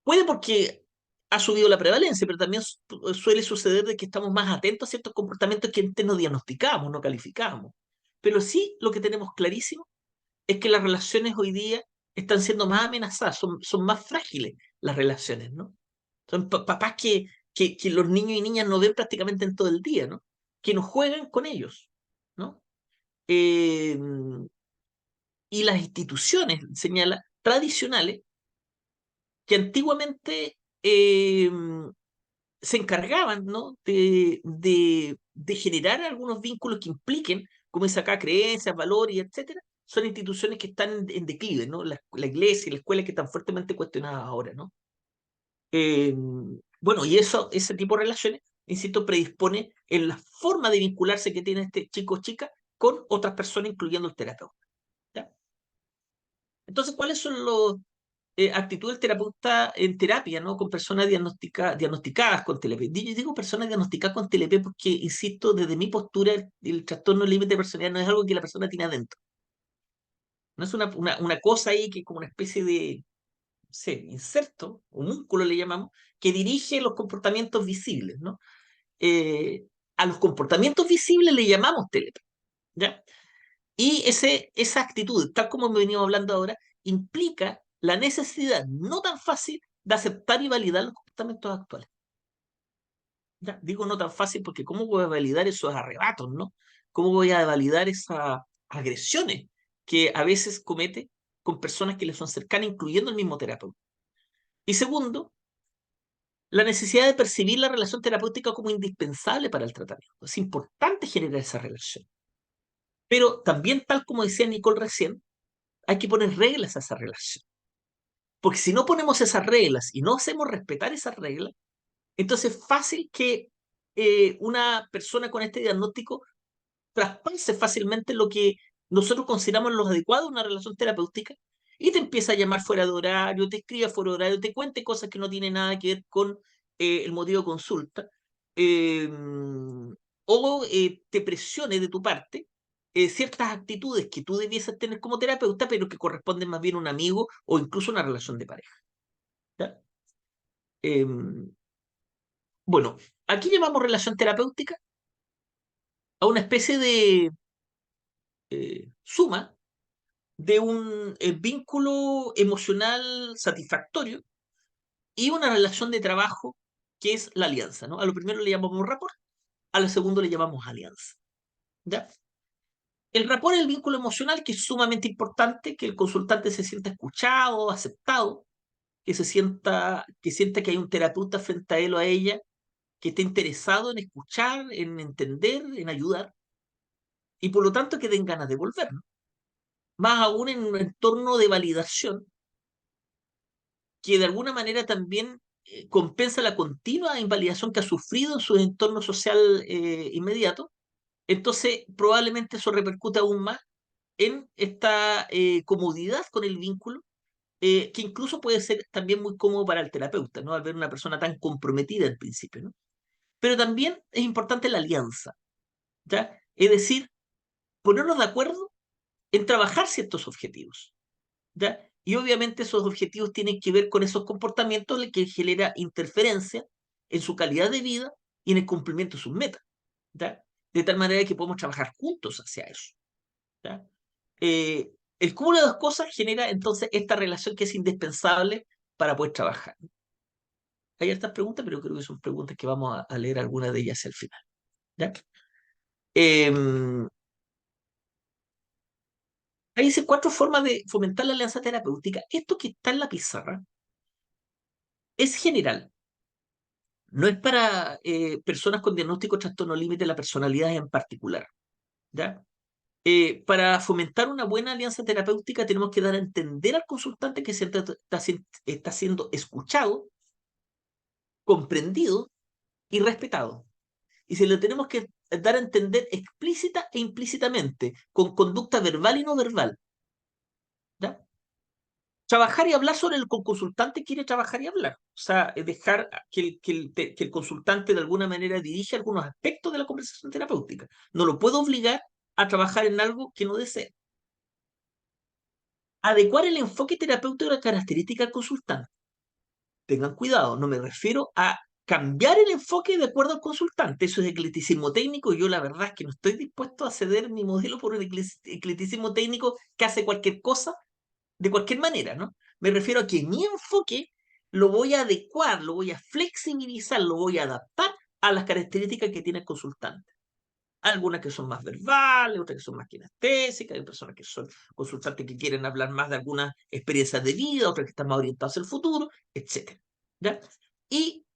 Puede porque ha subido la prevalencia, pero también suele suceder de que estamos más atentos a ciertos comportamientos que antes no diagnosticábamos, no calificábamos. Pero sí lo que tenemos clarísimo es que las relaciones hoy día están siendo más amenazadas, son más frágiles las relaciones, ¿no? Son papás que los niños y niñas no ven prácticamente en todo el día, ¿no? Que no juegan con ellos, ¿no? Eh, y las instituciones, señala, tradicionales, que antiguamente se encargaban, ¿no?, de generar algunos vínculos que impliquen, como es acá, creencias, valores, etcétera, son instituciones que están en declive, ¿no? La iglesia y la escuela que están fuertemente cuestionadas ahora, ¿no? Eh, bueno, y ese tipo de relaciones, insisto, predispone en la forma de vincularse que tiene este chico o chica con otras personas, incluyendo el terapeuta. ¿Ya? Entonces, ¿cuáles son las actitudes del terapeuta en terapia, ¿no?, con personas diagnosticadas con TLP? Digo personas diagnosticadas con TLP porque, insisto, desde mi postura, el trastorno límite de personalidad no es algo que la persona tiene adentro. No es una cosa ahí que como una especie de, no sé, inserto, homúnculo le llamamos, que dirige los comportamientos visibles, ¿no? A los comportamientos visibles le llamamos TLP, ¿ya? Y esa actitud, tal como me venimos hablando ahora, implica la necesidad no tan fácil de aceptar y validar los comportamientos actuales. ¿Ya? Digo no tan fácil porque ¿cómo voy a validar esos arrebatos, ¿no? ¿Cómo voy a validar esas agresiones que a veces comete con personas que le son cercanas, incluyendo el mismo terapeuta? Y segundo, la necesidad de percibir la relación terapéutica como indispensable para el tratamiento. Es importante generar esa relación. Pero también, tal como decía Nicole recién, hay que poner reglas a esa relación. Porque si no ponemos esas reglas y no hacemos respetar esas reglas, entonces es fácil que una persona con este diagnóstico traspase fácilmente lo que nosotros consideramos lo adecuado en una relación terapéutica y te empieza a llamar fuera de horario, te escriba fuera de horario, te cuente cosas que no tienen nada que ver con el motivo de consulta, eh, o te presione de tu parte ciertas actitudes que tú debieses tener como terapeuta, pero que corresponden más bien a un amigo o incluso a una relación de pareja. ¿Ya? Bueno, aquí llamamos relación terapéutica a una especie de suma de un vínculo emocional satisfactorio y una relación de trabajo que es la alianza, ¿no? A lo primero le llamamos rapport, a lo segundo le llamamos alianza, ¿ya? El rapport es el vínculo emocional que es sumamente importante, que el consultante se sienta escuchado, aceptado, que sienta que hay un terapeuta frente a él o a ella, que esté interesado en escuchar, en entender, en ayudar, y por lo tanto que den ganas de volver, ¿no? Más aún en un entorno de validación que de alguna manera también compensa la continua invalidación que ha sufrido en su entorno social inmediato, entonces probablemente eso repercute aún más en esta comodidad con el vínculo, que incluso puede ser también muy cómodo para el terapeuta, ¿no? Al ver una persona tan comprometida al principio, ¿no? Pero también es importante la alianza, ¿ya? Es decir, ponernos de acuerdo en trabajar ciertos objetivos, ¿ya? Y obviamente esos objetivos tienen que ver con esos comportamientos que genera interferencia en su calidad de vida y en el cumplimiento de sus metas, ¿ya? De tal manera que podemos trabajar juntos hacia eso, ¿ya? El cúmulo de dos cosas genera entonces esta relación que es indispensable para poder trabajar. Hay estas preguntas, pero creo que son preguntas que vamos a leer algunas de ellas hacia el final, ¿ya? Ahí dice 4 formas de fomentar la alianza terapéutica. Esto que está en la pizarra es general. No es para personas con diagnóstico de trastorno límite de la personalidad en particular, ¿ya? Para fomentar una buena alianza terapéutica tenemos que dar a entender al consultante que está siendo escuchado, comprendido y respetado. Y se lo tenemos que dar a entender explícita e implícitamente, con conducta verbal y no verbal, ¿ya? Trabajar y hablar sobre el consultante quiere trabajar y hablar. O sea, dejar que el consultante de alguna manera dirija algunos aspectos de la conversación terapéutica. No lo puedo obligar a trabajar en algo que no desee. Adecuar el enfoque terapéutico a la característica del consultante. Tengan cuidado, no me refiero a cambiar el enfoque de acuerdo al consultante. Eso es eclecticismo técnico. Yo la verdad es que no estoy dispuesto a ceder mi modelo por un eclecticismo técnico que hace cualquier cosa de cualquier manera, ¿no? Me refiero a que mi enfoque lo voy a adecuar, lo voy a flexibilizar, lo voy a adaptar a las características que tiene el consultante. Algunas que son más verbales, otras que son más kinestésicas, hay personas que son consultantes que quieren hablar más de algunas experiencias de vida, otras que están más orientadas al futuro, etc. ¿Ya? Y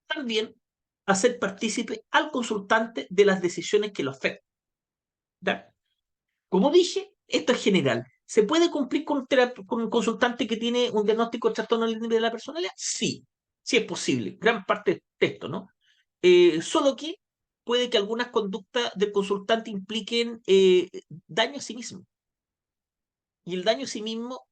también hacer partícipe al consultante de las decisiones que lo afectan. ¿Ya? Como dije, esto es general. ¿Se puede cumplir con un consultante que tiene un diagnóstico de trastorno límite de la personalidad? Sí, sí es posible. Gran parte de esto, ¿no? Solo que puede que algunas conductas del consultante impliquen daño a sí mismo. Y el daño a sí mismo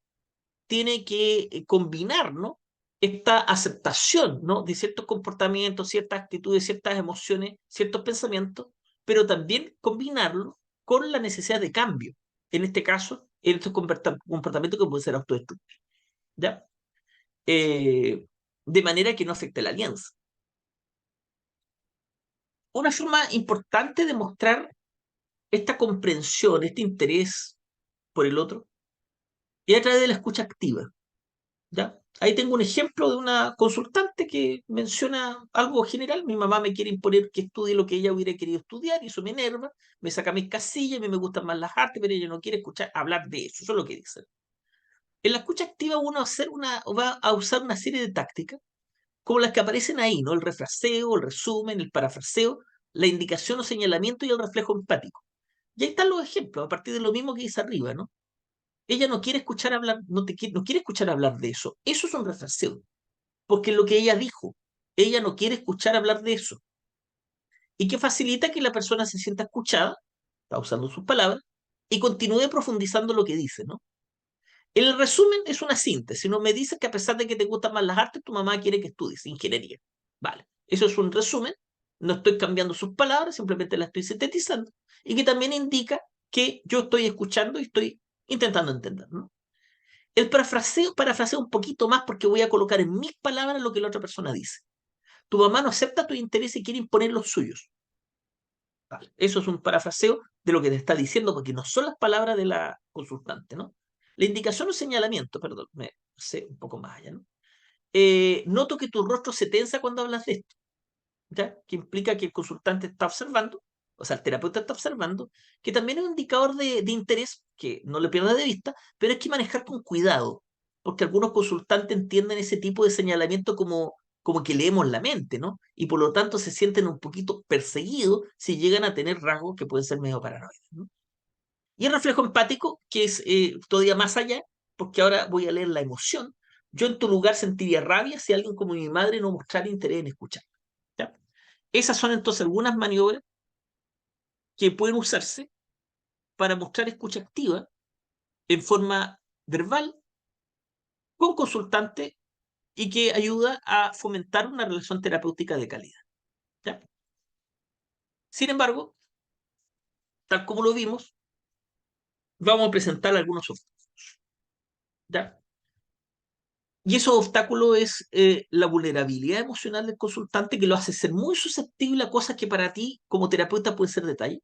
tiene que combinar, ¿no? Esta aceptación, ¿no? De ciertos comportamientos, ciertas actitudes, ciertas emociones, ciertos pensamientos, pero también combinarlo con la necesidad de cambio. En este caso, en estos comportamientos que pueden ser autodestructivos, ¿ya? De manera que no afecte la alianza. Una forma importante de mostrar esta comprensión, este interés por el otro, es a través de la escucha activa, ¿ya? Ahí tengo un ejemplo de una consultante que menciona algo general. Mi mamá me quiere imponer que estudie lo que ella hubiera querido estudiar y eso me enerva, me saca mis casillas, a mí me gustan más las artes, pero ella no quiere escuchar hablar de eso. Eso es lo que dice. En la escucha activa uno va a usar una serie de tácticas como las que aparecen ahí, ¿no? El refraseo, el resumen, el parafraseo, la indicación o señalamiento y el reflejo empático. Y ahí están los ejemplos, a partir de lo mismo que dice arriba, ¿no? Ella no quiere escuchar hablar, no quiere escuchar hablar de eso. Eso es un refraseo, porque es lo que ella dijo. Ella no quiere escuchar hablar de eso. Y que facilita que la persona se sienta escuchada, está usando sus palabras, y continúe profundizando lo que dice, ¿no? El resumen es una síntesis. No me dices que a pesar de que te gustan más las artes, tu mamá quiere que estudies ingeniería. Vale, eso es un resumen. No estoy cambiando sus palabras, simplemente las estoy sintetizando. Y que también indica que yo estoy escuchando y estoy intentando entender, ¿no? El parafraseo un poquito más porque voy a colocar en mis palabras lo que la otra persona dice. Tu mamá no acepta tus intereses y quiere imponer los suyos. Vale, eso es un parafraseo de lo que te está diciendo porque no son las palabras de la consultante, ¿no? La indicación o señalamiento, perdón, me sé un poco más allá, ¿no? Noto que tu rostro se tensa cuando hablas de esto, ¿ya? Que implica que el consultante está observando, o sea, el terapeuta está observando, que también es un indicador de interés, que no le pierda de vista, pero hay que manejar con cuidado, porque algunos consultantes entienden ese tipo de señalamiento como que leemos la mente, ¿no? Y por lo tanto se sienten un poquito perseguidos si llegan a tener rasgos que pueden ser medio paranoides, ¿no? Y el reflejo empático, que es todavía más allá, porque ahora voy a leer la emoción. Yo en tu lugar sentiría rabia si alguien como mi madre no mostrara interés en escuchar. ¿Ya? Esas son entonces algunas maniobras que pueden usarse para mostrar escucha activa en forma verbal con consultante y que ayuda a fomentar una relación terapéutica de calidad. ¿Ya? Sin embargo, tal como lo vimos, vamos a presentar algunos obstáculos. ¿Ya? Y esos obstáculos es la vulnerabilidad emocional del consultante que lo hace ser muy susceptible a cosas que para ti como terapeuta pueden ser detalle.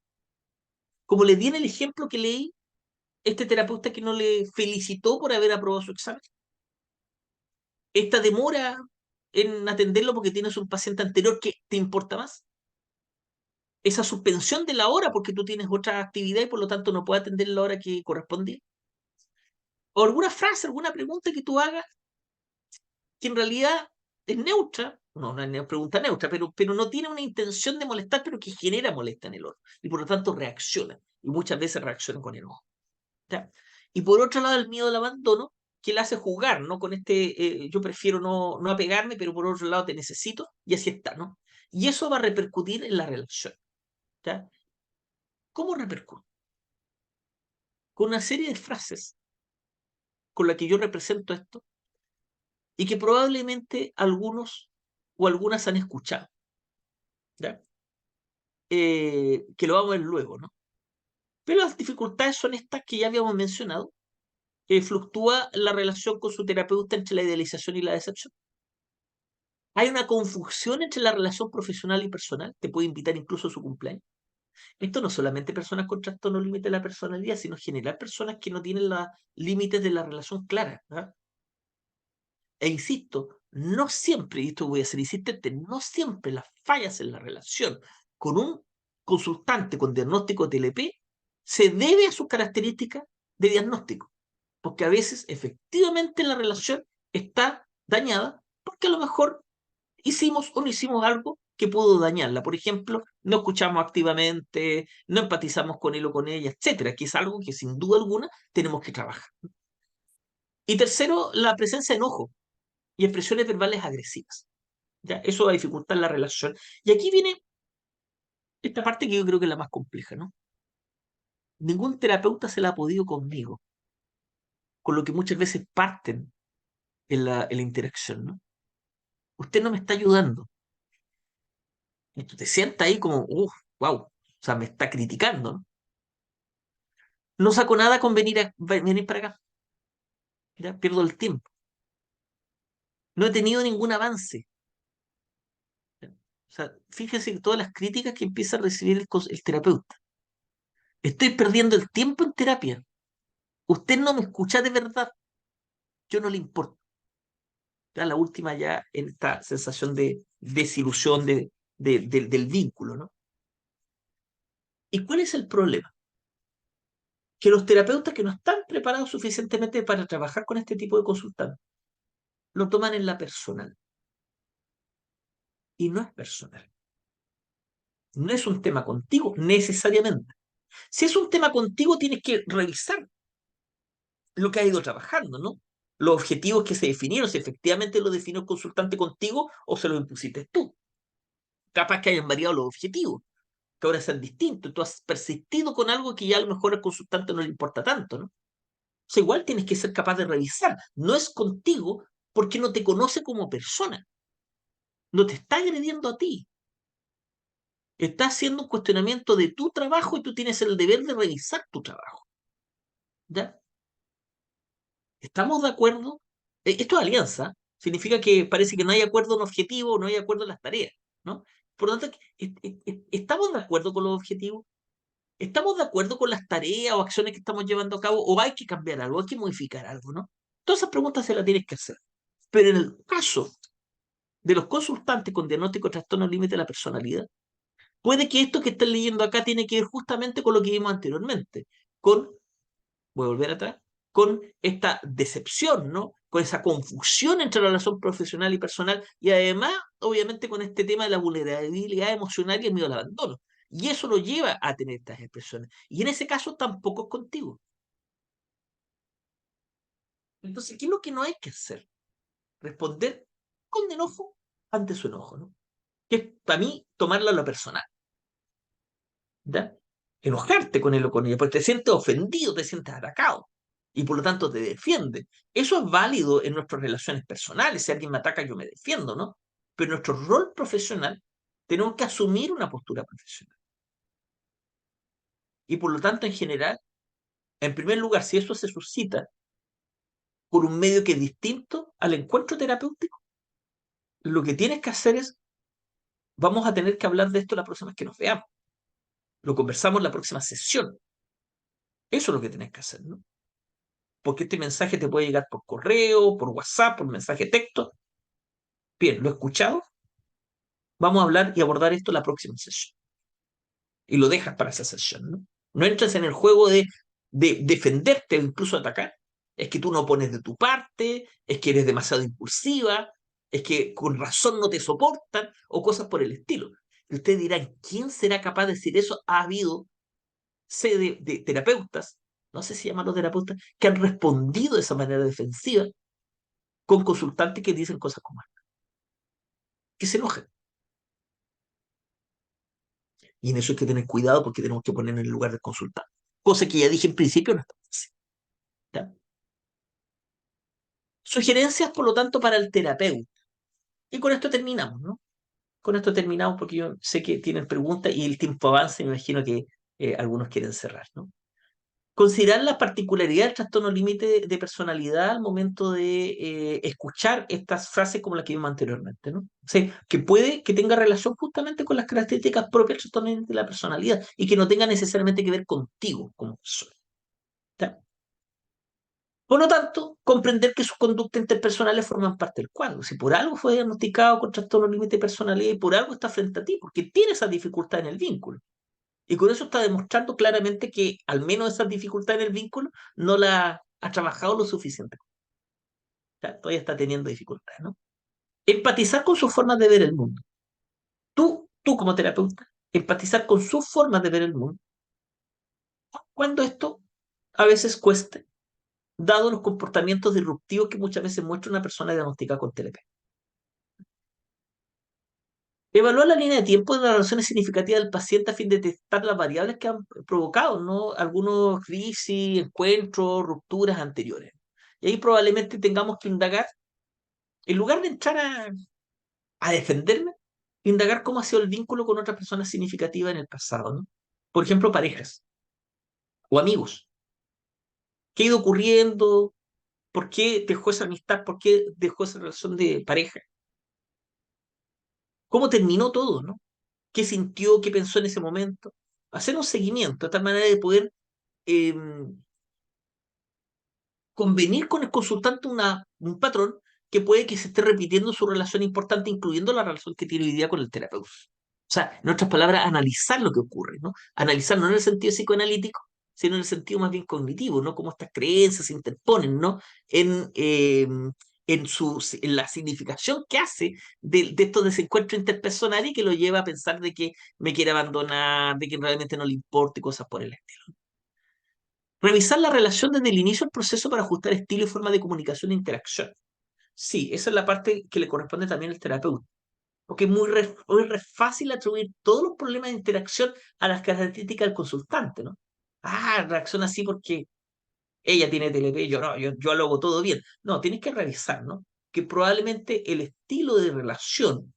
Como le di en el ejemplo que leí, este terapeuta que no le felicitó por haber aprobado su examen. Esta demora en atenderlo porque tienes un paciente anterior que te importa más. Esa suspensión de la hora porque tú tienes otra actividad y por lo tanto no puedes atender la hora que correspondía. O alguna frase, alguna pregunta que tú hagas que en realidad es neutra, no es una pregunta neutra, pero no tiene una intención de molestar, pero que genera molestia en el otro. Y por lo tanto reacciona. Y muchas veces reacciona con enojo. ¿Ya? Y por otro lado, el miedo al abandono, que le hace jugar, ¿no? Con yo prefiero no apegarme, pero por otro lado te necesito, y así está, ¿no? Y eso va a repercutir en la relación. ¿Ya? ¿Cómo repercute? Con una serie de frases con las que yo represento esto y que probablemente algunos o algunas han escuchado. ¿Ya? Que lo vamos a ver luego, ¿no? Pero las dificultades son estas que ya habíamos mencionado, que fluctúa la relación con su terapeuta entre la idealización y la decepción. Hay una confusión entre la relación profesional y personal, te puede invitar incluso a su cumpleaños. Esto no solamente personas con trastorno límite de la personalidad, sino en general personas que no tienen los límites de la relación claras. ¿Ah? E insisto, no siempre, y esto voy a ser insistente, no siempre las fallas en la relación con un consultante con diagnóstico TLP se debe a sus características de diagnóstico, porque a veces efectivamente la relación está dañada porque a lo mejor hicimos o no hicimos algo que pudo dañarla. Por ejemplo, no escuchamos activamente, no empatizamos con él o con ella, etcétera, que es algo que sin duda alguna tenemos que trabajar. Y tercero, la presencia de enojo y expresiones verbales agresivas. ¿Ya? Eso va a dificultar la relación. Y aquí viene esta parte que yo creo que es la más compleja, ¿no? Ningún terapeuta se la ha podido conmigo, con lo que muchas veces parten en la interacción, ¿no? Usted no me está ayudando. Y tú te sientas ahí como, wow, o sea, me está criticando, ¿no? No saco nada con venir para acá. Ya pierdo el tiempo. No he tenido ningún avance. ¿Ya? O sea, fíjese todas las críticas que empieza a recibir el terapeuta. Estoy perdiendo el tiempo en terapia. Usted no me escucha de verdad. Yo no le importo. Ya la última ya en esta sensación de desilusión del vínculo, ¿no? ¿Y cuál es el problema? Que los terapeutas que no están preparados suficientemente para trabajar con este tipo de consultantes lo toman en la personal. y no es personal. No es un tema contigo necesariamente. Si es un tema contigo, tienes que revisar lo que has ido trabajando, ¿no? Los objetivos que se definieron, si efectivamente lo definió el consultante contigo o se los impusiste tú. Capaz que hayan variado los objetivos, que ahora sean distintos. Tú has persistido con algo que ya a lo mejor al consultante no le importa tanto, ¿no? O sea, igual tienes que ser capaz de revisar. No es contigo porque no te conoce como persona. No te está agrediendo a ti. Está haciendo un cuestionamiento de tu trabajo y tú tienes el deber de revisar tu trabajo. ¿Ya? ¿Estamos de acuerdo? Esto es alianza. Significa que parece que no hay acuerdo en objetivo, no hay acuerdo en las tareas, ¿no? Por lo tanto, ¿estamos de acuerdo con los objetivos? ¿Estamos de acuerdo con las tareas o acciones que estamos llevando a cabo? ¿O hay que cambiar algo, hay que modificar algo, ¿no? Todas esas preguntas se las tienes que hacer. Pero en el caso de los consultantes con diagnóstico de trastorno límite de la personalidad, puede que esto que estén leyendo acá tiene que ver justamente con lo que vimos anteriormente, con, voy a volver atrás, con esta decepción, ¿no? Con esa confusión entre la relación profesional y personal, y además, obviamente, con este tema de la vulnerabilidad emocional y el miedo al abandono. Y eso lo lleva a tener estas expresiones. Y en ese caso tampoco es contigo. Entonces, ¿qué es lo que no hay que hacer? Responder con enojo ante su enojo, ¿no? Que es, para mí, tomarlo a lo personal. ¿Ya? Enojarte con él o con ella, porque te sientes ofendido, te sientes atacado y por lo tanto te defiende. Eso es válido en nuestras relaciones personales. Si alguien me ataca, yo me defiendo, ¿no? Pero en nuestro rol profesional tenemos que asumir una postura profesional. Y por lo tanto, en general, en primer lugar, si eso se suscita por un medio que es distinto al encuentro terapéutico, lo que tienes que hacer es, vamos a tener que hablar de esto la próxima vez que nos veamos. Lo conversamos en la próxima sesión. Eso es lo que tienes que hacer, ¿no? Porque este mensaje te puede llegar por correo, por WhatsApp, por mensaje de texto. Bien, lo he escuchado. Vamos a hablar y abordar esto en la próxima sesión. Y lo dejas para esa sesión, ¿no? No entras en el juego de defenderte o incluso atacar. Es que tú no pones de tu parte, es que eres demasiado impulsiva, es que con razón no te soportan, o cosas por el estilo. Y ustedes dirán, ¿quién será capaz de decir eso? Ha habido sé de terapeutas, no sé si llamarlos terapeutas, que han respondido de esa manera defensiva con consultantes que dicen cosas como esta, que se enojan. Y en eso hay que tener cuidado porque tenemos que poner en el lugar del consultante. Cosa que ya dije en principio no está fácil. ¿Ya? Sugerencias, por lo tanto, para el terapeuta. Y con esto terminamos, ¿no? Con esto terminamos porque yo sé que tienen preguntas y el tiempo avanza y me imagino que algunos quieren cerrar, ¿no? Considerar la particularidad del trastorno límite de personalidad al momento de escuchar estas frases como las que vimos anteriormente, ¿no? O sea, que puede que tenga relación justamente con las características propias del trastorno límite de la personalidad y que no tenga necesariamente que ver contigo como persona. ¿Ya? Por lo tanto, comprender que sus conductas interpersonales forman parte del cuadro. Si por algo fue diagnosticado con trastorno límite de personalidad y por algo está frente a ti, porque tiene esa dificultad en el vínculo. Y con eso está demostrando claramente que al menos esa dificultad en el vínculo no la ha trabajado lo suficiente. O sea, todavía está teniendo dificultades, ¿no? Empatizar con sus formas de ver el mundo. Tú como terapeuta, empatizar con sus formas de ver el mundo. Cuando esto a veces cueste, dado los comportamientos disruptivos que muchas veces muestra una persona diagnosticada con TLP. Evaluar la línea de tiempo de las relaciones significativas del paciente a fin de detectar las variables que han provocado, ¿no? Algunos crisis, encuentros, rupturas anteriores. Y ahí probablemente tengamos que indagar, en lugar de entrar a defenderme, indagar cómo ha sido el vínculo con otra persona significativa en el pasado, ¿no? Por ejemplo, parejas o amigos. ¿Qué ha ido ocurriendo? ¿Por qué dejó esa amistad? ¿Por qué dejó esa relación de pareja? ¿Cómo terminó todo, no? ¿Qué sintió? ¿Qué pensó en ese momento? Hacer un seguimiento, de tal manera de poder eh, convenir con el consultante un patrón que puede que se esté repitiendo su relación importante, incluyendo la relación que tiene hoy día con el terapeuta. O sea, en otras palabras, analizar lo que ocurre, ¿no? Analizar no en el sentido psicoanalítico, sino en el sentido más bien cognitivo, ¿no? Cómo estas creencias se interponen, ¿no? En en la significación que hace de estos desencuentros interpersonales, que lo lleva a pensar de que me quiere abandonar, de que realmente no le importa y cosas por el estilo. Revisar la relación desde el inicio del proceso para ajustar estilo y forma de comunicación e interacción. Sí, esa es la parte que le corresponde también al terapeuta, porque es muy fácil atribuir todos los problemas de interacción a las características del consultante, ¿no? Ah, reacciona así porque ella tiene TLP, yo no, yo lo hago todo bien. No, tienes que revisar, ¿no? Que probablemente el estilo de relación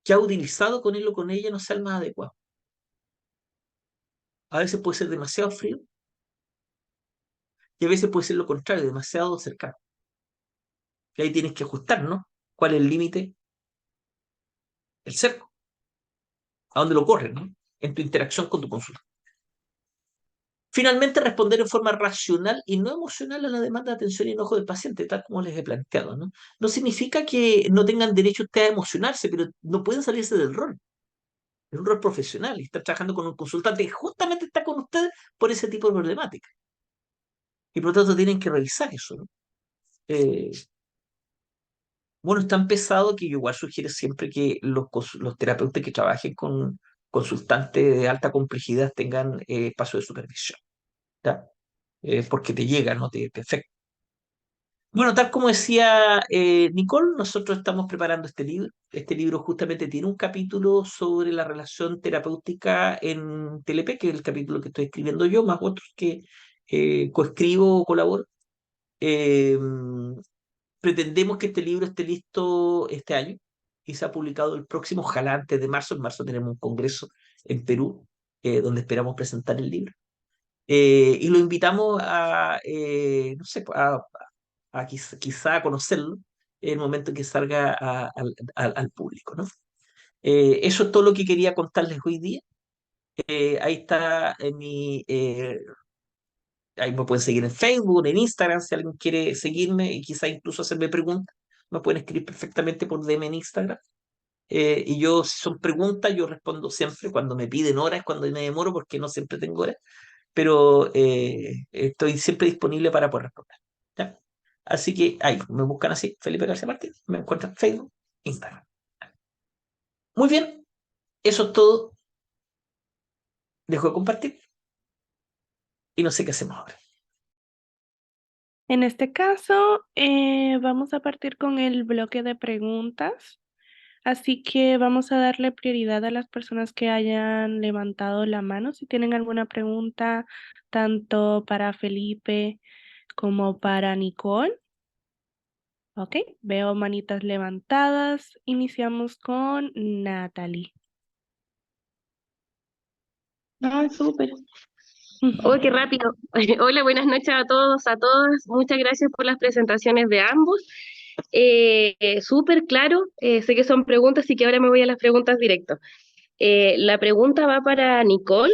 que ha utilizado con él o con ella no sea el más adecuado. A veces puede ser demasiado frío y a veces puede ser lo contrario, demasiado cercano. Y ahí tienes que ajustar, ¿no? ¿Cuál es el límite? El cerco. ¿A dónde lo corres, ¿no? En tu interacción con tu consulta. Finalmente, responder en forma racional y no emocional a la demanda de atención y enojo del paciente, tal como les he planteado, ¿no? No significa que no tengan derecho ustedes a emocionarse, pero no pueden salirse del rol. Es un rol profesional y está trabajando con un consultante que justamente está con ustedes por ese tipo de problemática. Y por lo tanto tienen que revisar eso, ¿no? Eh, bueno, es tan pesado que yo igual sugiero siempre que los terapeutas que trabajen con consultantes de alta complejidad tengan paso de supervisión, ¿ya? Porque te llega, ¿no? Te afecta. Bueno, tal como decía Nicole, nosotros estamos preparando este libro. Este libro justamente tiene un capítulo sobre la relación terapéutica en TLP, que es el capítulo que estoy escribiendo yo, más otros que coescribo o colaboro. Eh, Pretendemos que este libro esté listo este año y sea publicado el próximo, ojalá antes de marzo. En marzo tenemos un congreso en Perú, donde esperamos presentar el libro. Y lo invitamos a, no sé, quizá a conocerlo en el momento en que salga al público, ¿no? Eso es todo lo que quería contarles hoy día. Ahí está ahí me pueden seguir en Facebook, en Instagram, si alguien quiere seguirme y quizá incluso hacerme preguntas, me pueden escribir perfectamente por DM en Instagram. Y yo, si son preguntas, yo respondo siempre. Cuando me piden horas, cuando me demoro, porque no siempre tengo horas, pero estoy siempre disponible para poder responder, ¿ya? Así que ahí, me buscan así, Felipe García Martín, me encuentran en Facebook, Instagram. Muy bien, eso es todo. Dejo de compartir y no sé qué hacemos ahora. En este caso, vamos a partir con el bloque de preguntas. Así que vamos a darle prioridad a las personas que hayan levantado la mano. Si tienen alguna pregunta, tanto para Felipe como para Nicole. Ok, veo manitas levantadas. Iniciamos con Natalie. Ah, súper. Oh, qué rápido. Hola, buenas noches a todos, a todas. Muchas gracias por las presentaciones de ambos. Súper claro. Sé que son preguntas, así que ahora me voy a las preguntas directo. La pregunta va para Nicole.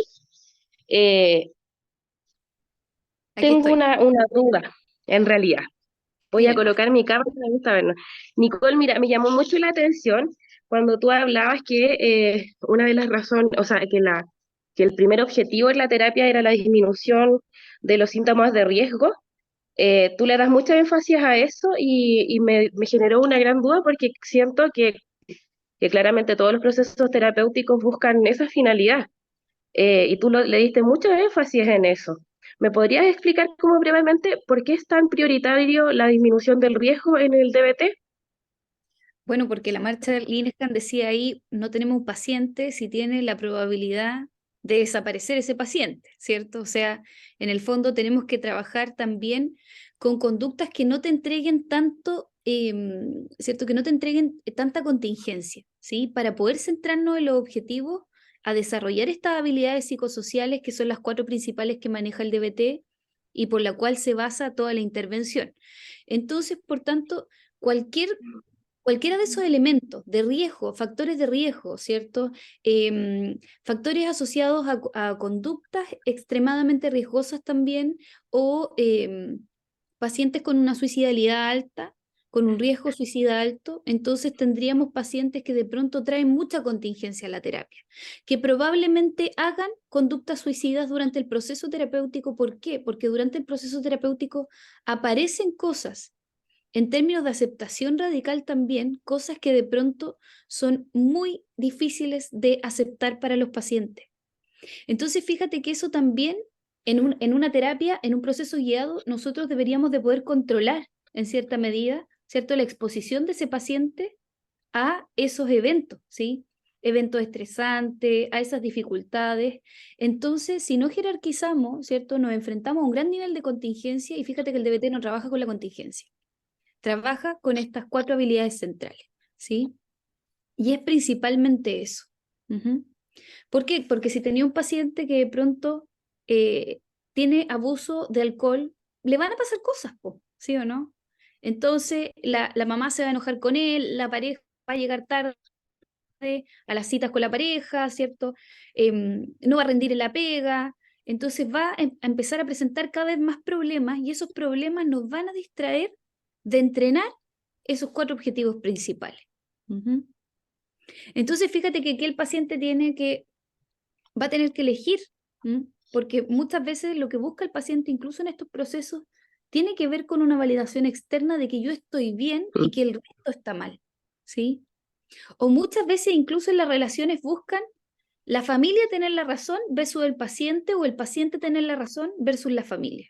Eh, Aquí Tengo estoy. una duda, en realidad. Voy a Dígame. colocar mi cámara, me gusta verlo. Nicole, mira, me llamó mucho la atención cuando tú hablabas que una de las razones, o sea, que el primer objetivo en la terapia era la disminución de los síntomas de riesgo. Tú le das mucha énfasis a eso y me generó una gran duda porque siento que claramente todos los procesos terapéuticos buscan esa finalidad, y tú le diste mucho énfasis en eso. ¿Me podrías explicar como brevemente por qué es tan prioritario la disminución del riesgo en el DBT? Bueno, porque la marcha de Linehan decía ahí, no tenemos un paciente si tiene la probabilidad de desaparecer ese paciente, ¿cierto? O sea, en el fondo tenemos que trabajar también con conductas que no te entreguen tanto, ¿cierto? Que no te entreguen tanta contingencia, ¿sí? Para poder centrarnos en los objetivos, a desarrollar estas habilidades psicosociales que son las 4 principales que maneja el DBT y por la cual se basa toda la intervención. Entonces, por tanto, cualquiera de esos elementos de riesgo, factores de riesgo, ¿cierto? Factores asociados a conductas extremadamente riesgosas también o pacientes con una suicidalidad alta, con un riesgo suicida alto, entonces tendríamos pacientes que de pronto traen mucha contingencia a la terapia, que probablemente hagan conductas suicidas durante el proceso terapéutico. ¿Por qué? Porque durante el proceso terapéutico aparecen cosas en términos de aceptación radical también, cosas que de pronto son muy difíciles de aceptar para los pacientes. Entonces, fíjate que eso también, en una terapia, en un proceso guiado, nosotros deberíamos de poder controlar, en cierta medida, ¿cierto?, la exposición de ese paciente a esos eventos, ¿sí? Eventos estresantes, a esas dificultades. Entonces, si no jerarquizamos, ¿cierto?, nos enfrentamos a un gran nivel de contingencia, y fíjate que el DBT no trabaja con la contingencia, trabaja con estas 4 habilidades centrales, ¿sí? Y es principalmente eso. Ujú. ¿Por qué? Porque si tenía un paciente que de pronto tiene abuso de alcohol, le van a pasar cosas, po, ¿sí o no? Entonces, la mamá se va a enojar con él, la pareja va a llegar tarde a las citas con la pareja, ¿cierto? No va a rendir en la pega, entonces va a empezar a presentar cada vez más problemas, y esos problemas nos van a distraer de entrenar esos 4 objetivos principales. Ujú. Entonces, fíjate que aquí el paciente va a tener que elegir, ¿m? Porque muchas veces lo que busca el paciente, incluso en estos procesos, tiene que ver con una validación externa de que yo estoy bien y que el resto está mal, ¿sí? O muchas veces incluso en las relaciones buscan la familia tener la razón versus el paciente, o el paciente tener la razón versus la familia.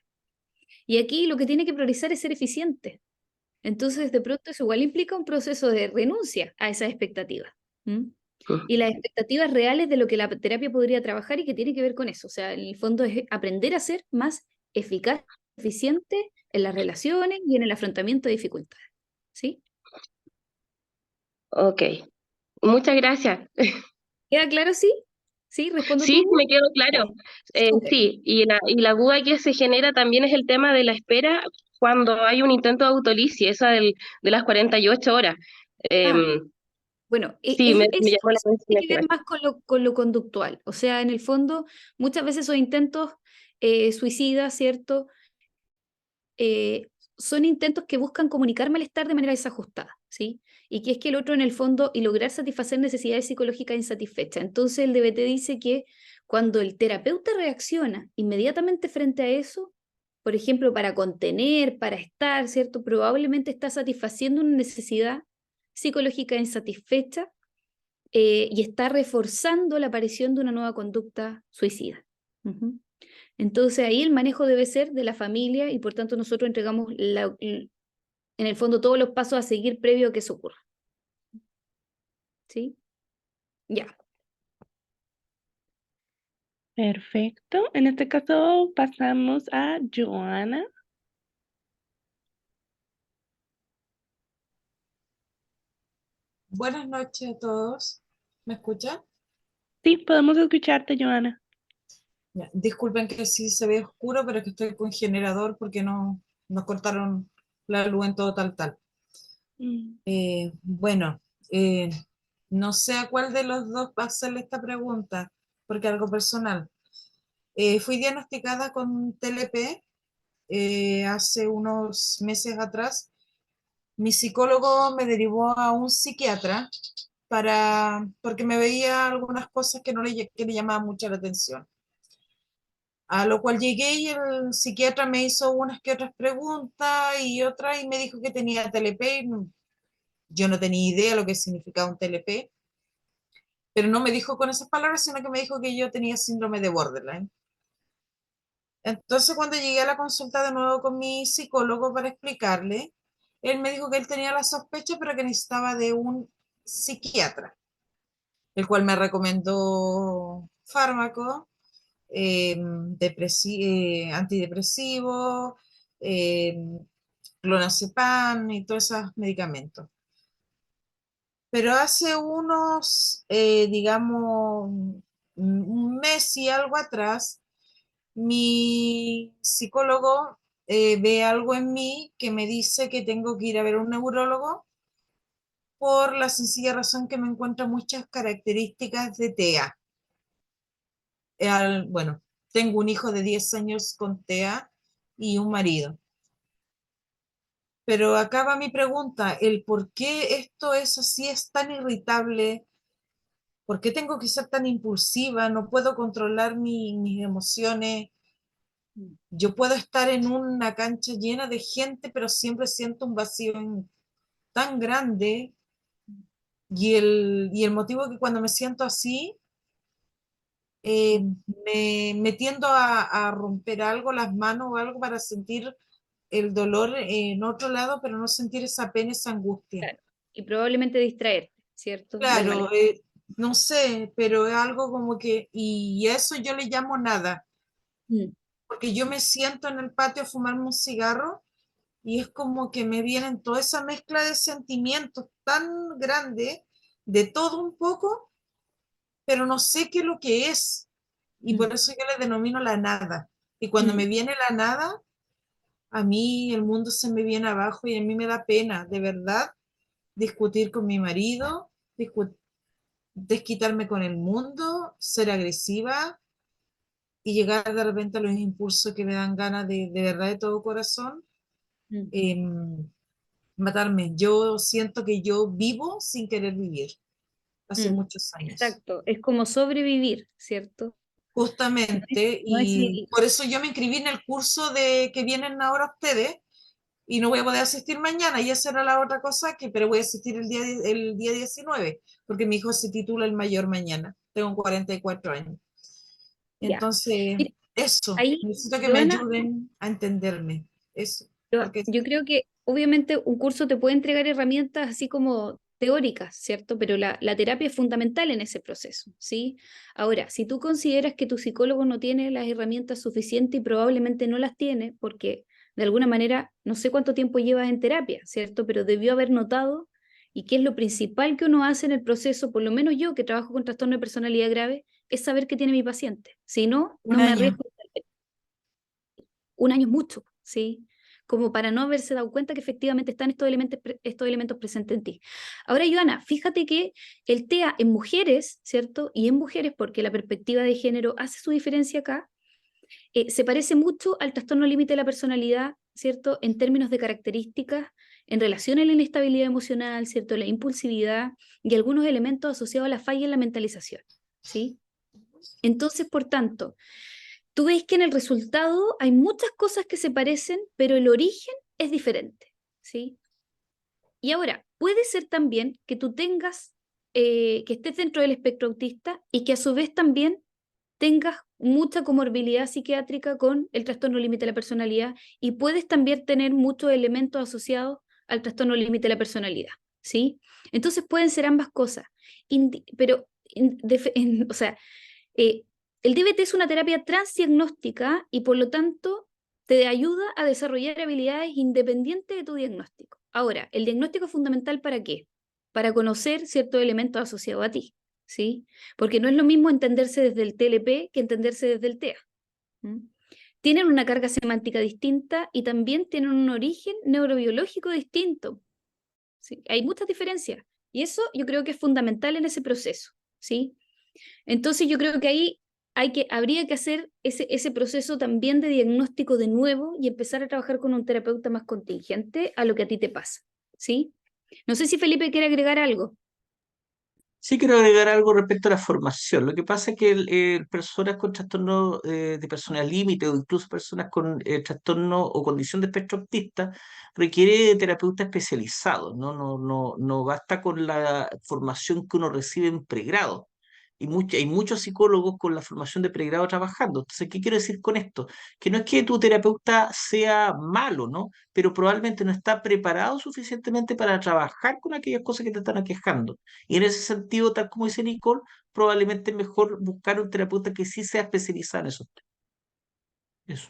Y aquí lo que tiene que priorizar es ser eficiente. Entonces, de pronto eso igual implica un proceso de renuncia a esas expectativas. ¿M? Y las expectativas reales de lo que la terapia podría trabajar, y que tiene que ver con eso. O sea, en el fondo es aprender a ser más eficaz, eficiente en las relaciones y en el afrontamiento de dificultades. ¿Sí? Ok, muchas gracias. ¿Queda claro? ¿Sí? ¿Sí? ¿Respondo Sí, tú? me quedó claro. Súper. Sí, y la duda que se genera también es el tema de la espera cuando hay un intento de autolisis, esa de las 48 horas. Ah, Em, bueno, sí, me llamó la eso atención tiene que ese ver caso. más con lo conductual. O sea, en el fondo, muchas veces esos intentos suicidas, ¿cierto? eh, son intentos que buscan comunicar malestar de manera desajustada, ¿sí? Y que es que el otro, en el fondo, y lograr satisfacer necesidades psicológicas insatisfechas. Entonces el DBT dice que cuando el terapeuta reacciona inmediatamente frente a eso, por ejemplo, para contener, para estar, ¿cierto? Probablemente está satisfaciendo una necesidad psicológica insatisfecha, y está reforzando la aparición de una nueva conducta suicida. Ujú. Entonces ahí el manejo debe ser de la familia, y por tanto nosotros entregamos en el fondo todos los pasos a seguir previo a que eso ocurra. ¿Sí? Ya. Perfecto. En este caso pasamos a Joana. Buenas noches a todos. ¿Me escuchan? Sí, podemos escucharte, Joana. Ya, disculpen que sí se ve oscuro, pero es que estoy con generador porque no nos cortaron la luz en todo tal. Mm, Bueno, eh, no sé a cuál de los dos va a hacerle esta pregunta, porque algo personal. Fui diagnosticada con TLP hace unos meses atrás. Mi psicólogo me derivó a un psiquiatra porque me veía algunas cosas que le llamaban mucho la atención. A lo cual llegué y el psiquiatra me hizo unas que otras preguntas y otras, y me dijo que tenía TLP. Yo no tenía idea lo que significaba un TLP, pero no me dijo con esas palabras, sino que me dijo que yo tenía síndrome de borderline. Entonces, cuando llegué a la consulta de nuevo con mi psicólogo para explicarle, él me dijo que él tenía la sospecha, pero que necesitaba de un psiquiatra, el cual me recomendó fármacos, antidepresivos, eh, clonazepam y todos esos medicamentos. Pero hace unos, digamos, un mes y algo atrás, mi psicólogo ve algo en mí que me dice que tengo que ir a ver a un neurólogo por la sencilla razón que me encuentra muchas características de TEA. Bueno, tengo un hijo de 10 años con TEA y un marido. Pero acá va mi pregunta, el por qué esto es así, es tan irritable, por qué tengo que ser tan impulsiva, no puedo controlar mis emociones, Yo puedo estar en una cancha llena de gente, pero siempre siento un vacío tan grande y el motivo que cuando me siento así, me tiendo a romper algo, las manos o algo para sentir el dolor en otro lado, pero no sentir esa pena, esa angustia. Claro. Y probablemente distraerte, ¿cierto? Del Claro, malestar. no sé, pero es algo como que, y a eso yo le llamo nada, Mm, porque yo me siento en el patio a fumarme un cigarro y es como que me vienen toda esa mezcla de sentimientos tan grande, de todo un poco, pero no sé qué es lo que es. Y mm, por eso yo le denomino la nada. Y cuando mm, me viene la nada, a mí el mundo se me viene abajo y a mí me da pena, de verdad, discutir con mi marido, desquitarme con el mundo, ser agresiva y llegar de repente a los impulsos que me dan ganas de verdad, de todo corazón, mm. em, matarme. Yo siento que yo vivo sin querer vivir hace Mm, muchos años. exacto, es como sobrevivir, ¿cierto? Justamente, No es y vivir. por eso yo me inscribí en el curso de que vienen ahora ustedes y no voy a poder asistir mañana, y esa era la otra cosa, pero voy a asistir el día 19 porque mi hijo se titula el mayor mañana, tengo 44 años. Ya. Entonces, Mira, eso, ahí, necesito que me Joana, ayuden a entenderme, eso, porque yo creo que obviamente un curso te puede entregar herramientas así como teóricas, ¿cierto? Pero la terapia es fundamental en ese proceso, ¿sí? Ahora, si tú consideras que tu psicólogo no tiene las herramientas suficientes y probablemente no las tiene, porque de alguna manera no sé cuánto tiempo llevas en terapia, ¿cierto? Pero debió haber notado, y que es lo principal que uno hace en el proceso, por lo menos yo que trabajo con trastorno de personalidad grave, es saber qué tiene mi paciente. Si no, un no me año. arriesgo. Un año es mucho, ¿sí? Como para no haberse dado cuenta que efectivamente están estos elementos presentes en ti. Ahora, Joana, fíjate que el TEA en mujeres, ¿cierto? Y en mujeres, porque la perspectiva de género hace su diferencia acá, se parece mucho al trastorno límite de la personalidad, ¿cierto? En términos de características, en relación a la inestabilidad emocional, ¿cierto? La impulsividad y algunos elementos asociados a la falla en la mentalización, ¿sí? Entonces, por tanto, tú ves que en el resultado hay muchas cosas que se parecen, pero el origen es diferente, ¿sí? Y ahora, puede ser también que tú tengas, que estés dentro del espectro autista y que a su vez también tengas mucha comorbilidad psiquiátrica con el trastorno límite de la personalidad y puedes también tener muchos elementos asociados al trastorno límite de la personalidad, ¿sí? Entonces pueden ser ambas cosas, pero, o sea, eh, el DBT es una terapia transdiagnóstica y por lo tanto te ayuda a desarrollar habilidades independientes de tu diagnóstico. Ahora, el diagnóstico es fundamental ¿para qué? Para conocer ciertos elementos asociados a ti, ¿sí? Porque no es lo mismo entenderse desde el TLP que entenderse desde el TEA. ¿Mm? Tienen una carga semántica distinta y también tienen un origen neurobiológico distinto, ¿sí? Hay muchas diferencias y eso yo creo que es fundamental en ese proceso, ¿sí? Entonces yo creo que ahí habría que hacer ese proceso también de diagnóstico de nuevo y empezar a trabajar con un terapeuta más contingente a lo que a ti te pasa, ¿sí? No sé si Felipe quiere agregar algo. Sí quiero agregar algo respecto a la formación. Lo que pasa es que personas con trastorno de personalidad límite o incluso personas con trastorno o condición de espectro autista requiere de terapeuta especializado. No basta con la formación que uno recibe en pregrado. Y hay muchos psicólogos con la formación de pregrado trabajando. Entonces, ¿qué quiero decir con esto? Que no es que tu terapeuta sea malo, ¿no? Pero probablemente no está preparado suficientemente para trabajar con aquellas cosas que te están aquejando. Y en ese sentido, tal como dice Nicole, probablemente es mejor buscar un terapeuta que sí sea especializado en eso. Eso.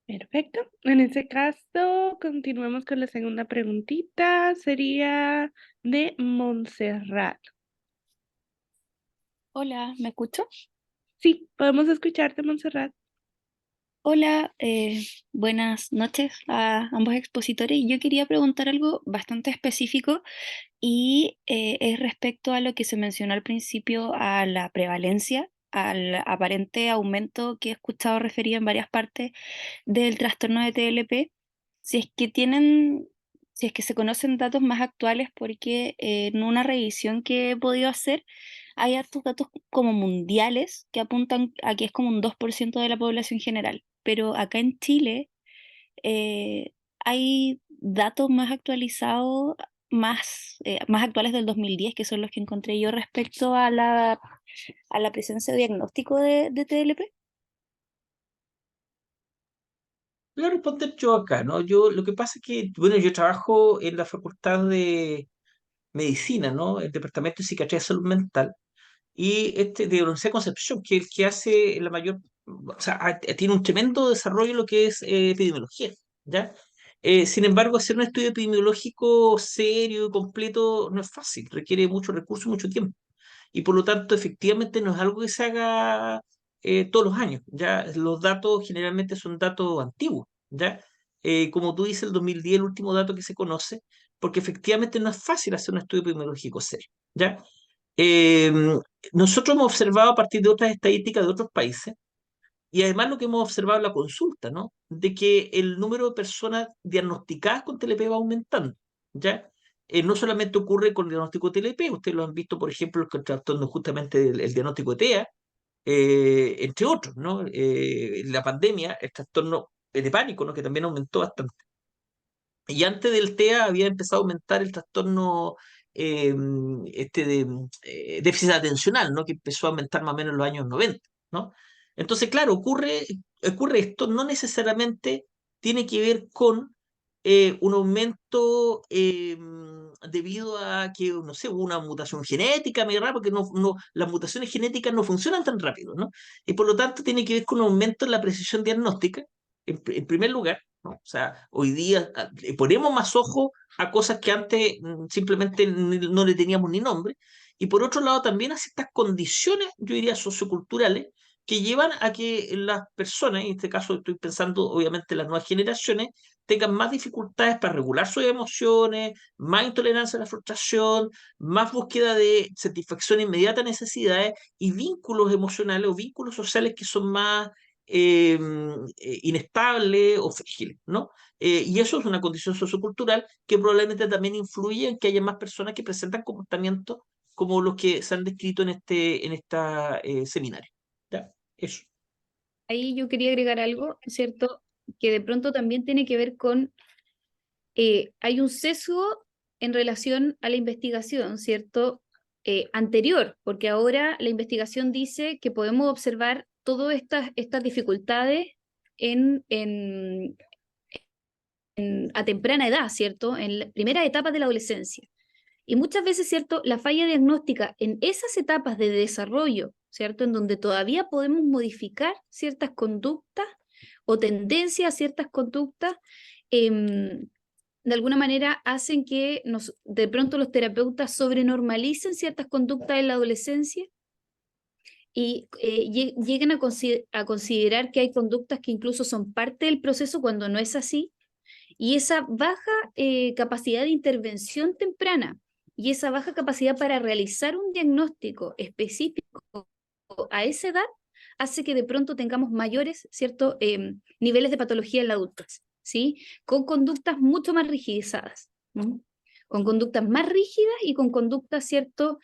Perfecto. En ese caso, continuemos con la segunda preguntita. Sería de Montserrat. Hola, ¿me escucho? Sí, podemos escucharte, Montserrat. Hola, buenas noches a ambos expositores. Yo quería preguntar algo bastante específico y es respecto a lo que se mencionó al principio, a la prevalencia, al aparente aumento que he escuchado referido en varias partes del trastorno de TLP. Si es que tienen, si es que se conocen datos más actuales, porque en una revisión que he podido hacer, hay hartos datos como mundiales que apuntan a que es como un 2% de la población general, pero acá en Chile eh, hay datos más actualizados, más actuales del 2010, que son los que encontré yo respecto a la presencia de diagnóstico de TLP. Voy a responder yo acá, ¿no? Yo, lo que pasa es que, bueno, yo trabajo en la Facultad de Medicina, ¿no? El Departamento de Psiquiatría y Salud Mental, y este de la Universidad de Concepción, que es el que hace la mayor, o sea, tiene un tremendo desarrollo en lo que es epidemiología, ¿ya? Sin embargo, hacer un estudio epidemiológico serio y completo no es fácil, requiere mucho recurso y mucho tiempo. Y por lo tanto, efectivamente, no es algo que se haga todos los años, ¿ya? Los datos generalmente son datos antiguos, ¿ya? Como tú dices, el 2010 el último dato que se conoce, porque efectivamente no es fácil hacer un estudio epidemiológico serio, ¿ya? Eh, Nosotros hemos observado a partir de otras estadísticas de otros países, y además lo que hemos observado en la consulta, ¿no? De que el número de personas diagnosticadas con TLP va aumentando, ¿ya? No solamente ocurre con el diagnóstico de TLP, ustedes lo han visto, por ejemplo, con el trastorno justamente el diagnóstico de TEA, entre otros, ¿no? La pandemia, el trastorno de pánico, ¿no? Que también aumentó bastante. Y antes del TEA había empezado a aumentar el trastorno eh, de déficit atencional, ¿no? Que empezó a aumentar más o menos en los años 90, ¿no? Entonces, claro, ocurre esto, no necesariamente tiene que ver con un aumento debido a que, no sé, hubo una mutación genética, muy rara, porque las mutaciones genéticas no funcionan tan rápido, ¿no? Y por lo tanto tiene que ver con un aumento en la precisión diagnóstica, en primer lugar, ¿no? O sea, hoy día le ponemos más ojo a cosas que antes simplemente no le teníamos ni nombre. Y por otro lado, también a ciertas condiciones, yo diría, socioculturales, que llevan a que las personas, en este caso estoy pensando obviamente en las nuevas generaciones, tengan más dificultades para regular sus emociones, más intolerancia a la frustración, más búsqueda de satisfacción inmediata a necesidades y vínculos emocionales o vínculos sociales que son más inestable o frágil, ¿no? Y eso es una condición sociocultural que probablemente también influye en que haya más personas que presentan comportamientos como los que se han descrito en esta seminario. ¿Ya? Eso. Ahí yo quería agregar algo, ¿cierto? Que de pronto también tiene que ver con, hay un sesgo en relación a la investigación, ¿cierto? Anterior, porque ahora la investigación dice que podemos observar todas estas dificultades a temprana edad, ¿cierto? En la primera etapa de la adolescencia. Y muchas veces, ¿cierto? La falla diagnóstica en esas etapas de desarrollo, ¿cierto? En donde todavía podemos modificar ciertas conductas o tendencias a ciertas conductas, de alguna manera hacen que de pronto los terapeutas sobrenormalicen ciertas conductas en la adolescencia y lleguen a considerar que hay conductas que incluso son parte del proceso cuando no es así. Y esa baja capacidad de intervención temprana y esa baja capacidad para realizar un diagnóstico específico a esa edad hace que de pronto tengamos mayores, ¿cierto? Niveles de patología en la adultez, ¿sí? Con conductas mucho más rigidizadas, ¿no? Con conductas más rígidas y con conductas, ¿cierto?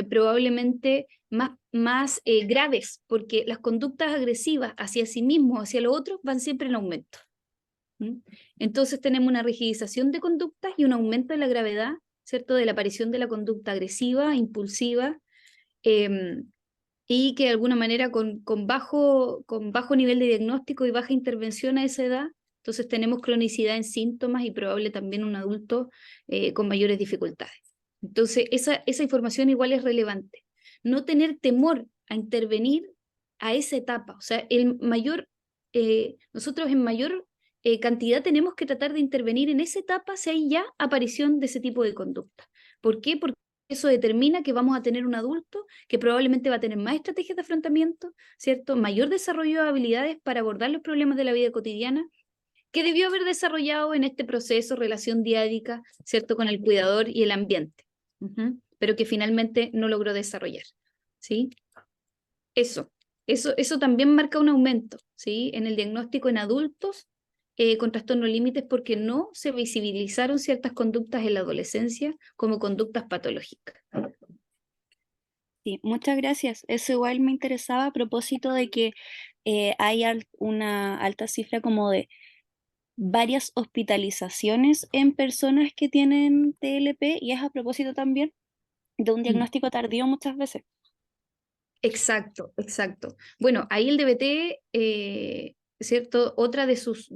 Probablemente más graves, porque las conductas agresivas hacia sí mismos, hacia los otros, van siempre en aumento. Entonces tenemos una rigidización de conductas y un aumento de la gravedad, ¿cierto? De la aparición de la conducta agresiva, impulsiva, y que de alguna manera con bajo nivel de diagnóstico y baja intervención a esa edad, entonces tenemos cronicidad en síntomas y probable también un adulto con mayores dificultades. Entonces esa información igual es relevante. No tener temor a intervenir a esa etapa, o sea, nosotros en mayor cantidad tenemos que tratar de intervenir en esa etapa si hay ya aparición de ese tipo de conducta. ¿Por qué? Porque eso determina que vamos a tener un adulto que probablemente va a tener más estrategias de afrontamiento, ¿cierto? Mayor desarrollo de habilidades para abordar los problemas de la vida cotidiana, que debió haber desarrollado en este proceso relación diádica, ¿cierto? Con el cuidador y el ambiente, pero que finalmente no logró desarrollar, ¿sí? Eso también marca un aumento, ¿sí? En el diagnóstico en adultos con trastornos límites porque no se visibilizaron ciertas conductas en la adolescencia como conductas patológicas. Sí, muchas gracias. Eso igual me interesaba a propósito de que hay una alta cifra como de varias hospitalizaciones en personas que tienen TLP y es a propósito también de un diagnóstico tardío muchas veces. Exacto, exacto. Bueno, ahí el DBT, ¿cierto? Otra de sus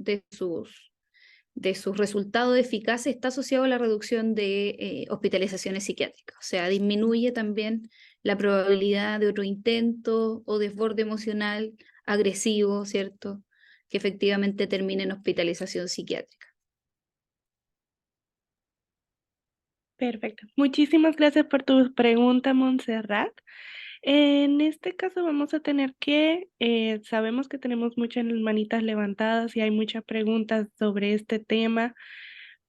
resultados eficaces está asociado a la reducción de hospitalizaciones psiquiátricas. O sea, disminuye también la probabilidad de otro intento o desborde emocional agresivo, ¿cierto? Que efectivamente termine en hospitalización psiquiátrica. Perfecto. Muchísimas gracias por tu pregunta, Montserrat. En este caso vamos a tener que, sabemos que tenemos muchas manitas levantadas y hay muchas preguntas sobre este tema,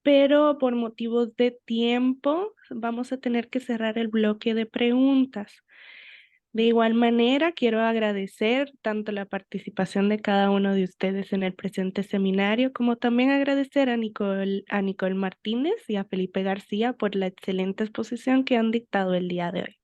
pero por motivos de tiempo vamos a tener que cerrar el bloque de preguntas. De igual manera, quiero agradecer tanto la participación de cada uno de ustedes en el presente seminario, como también agradecer a Nicole Martínez y a Felipe García por la excelente exposición que han dictado el día de hoy.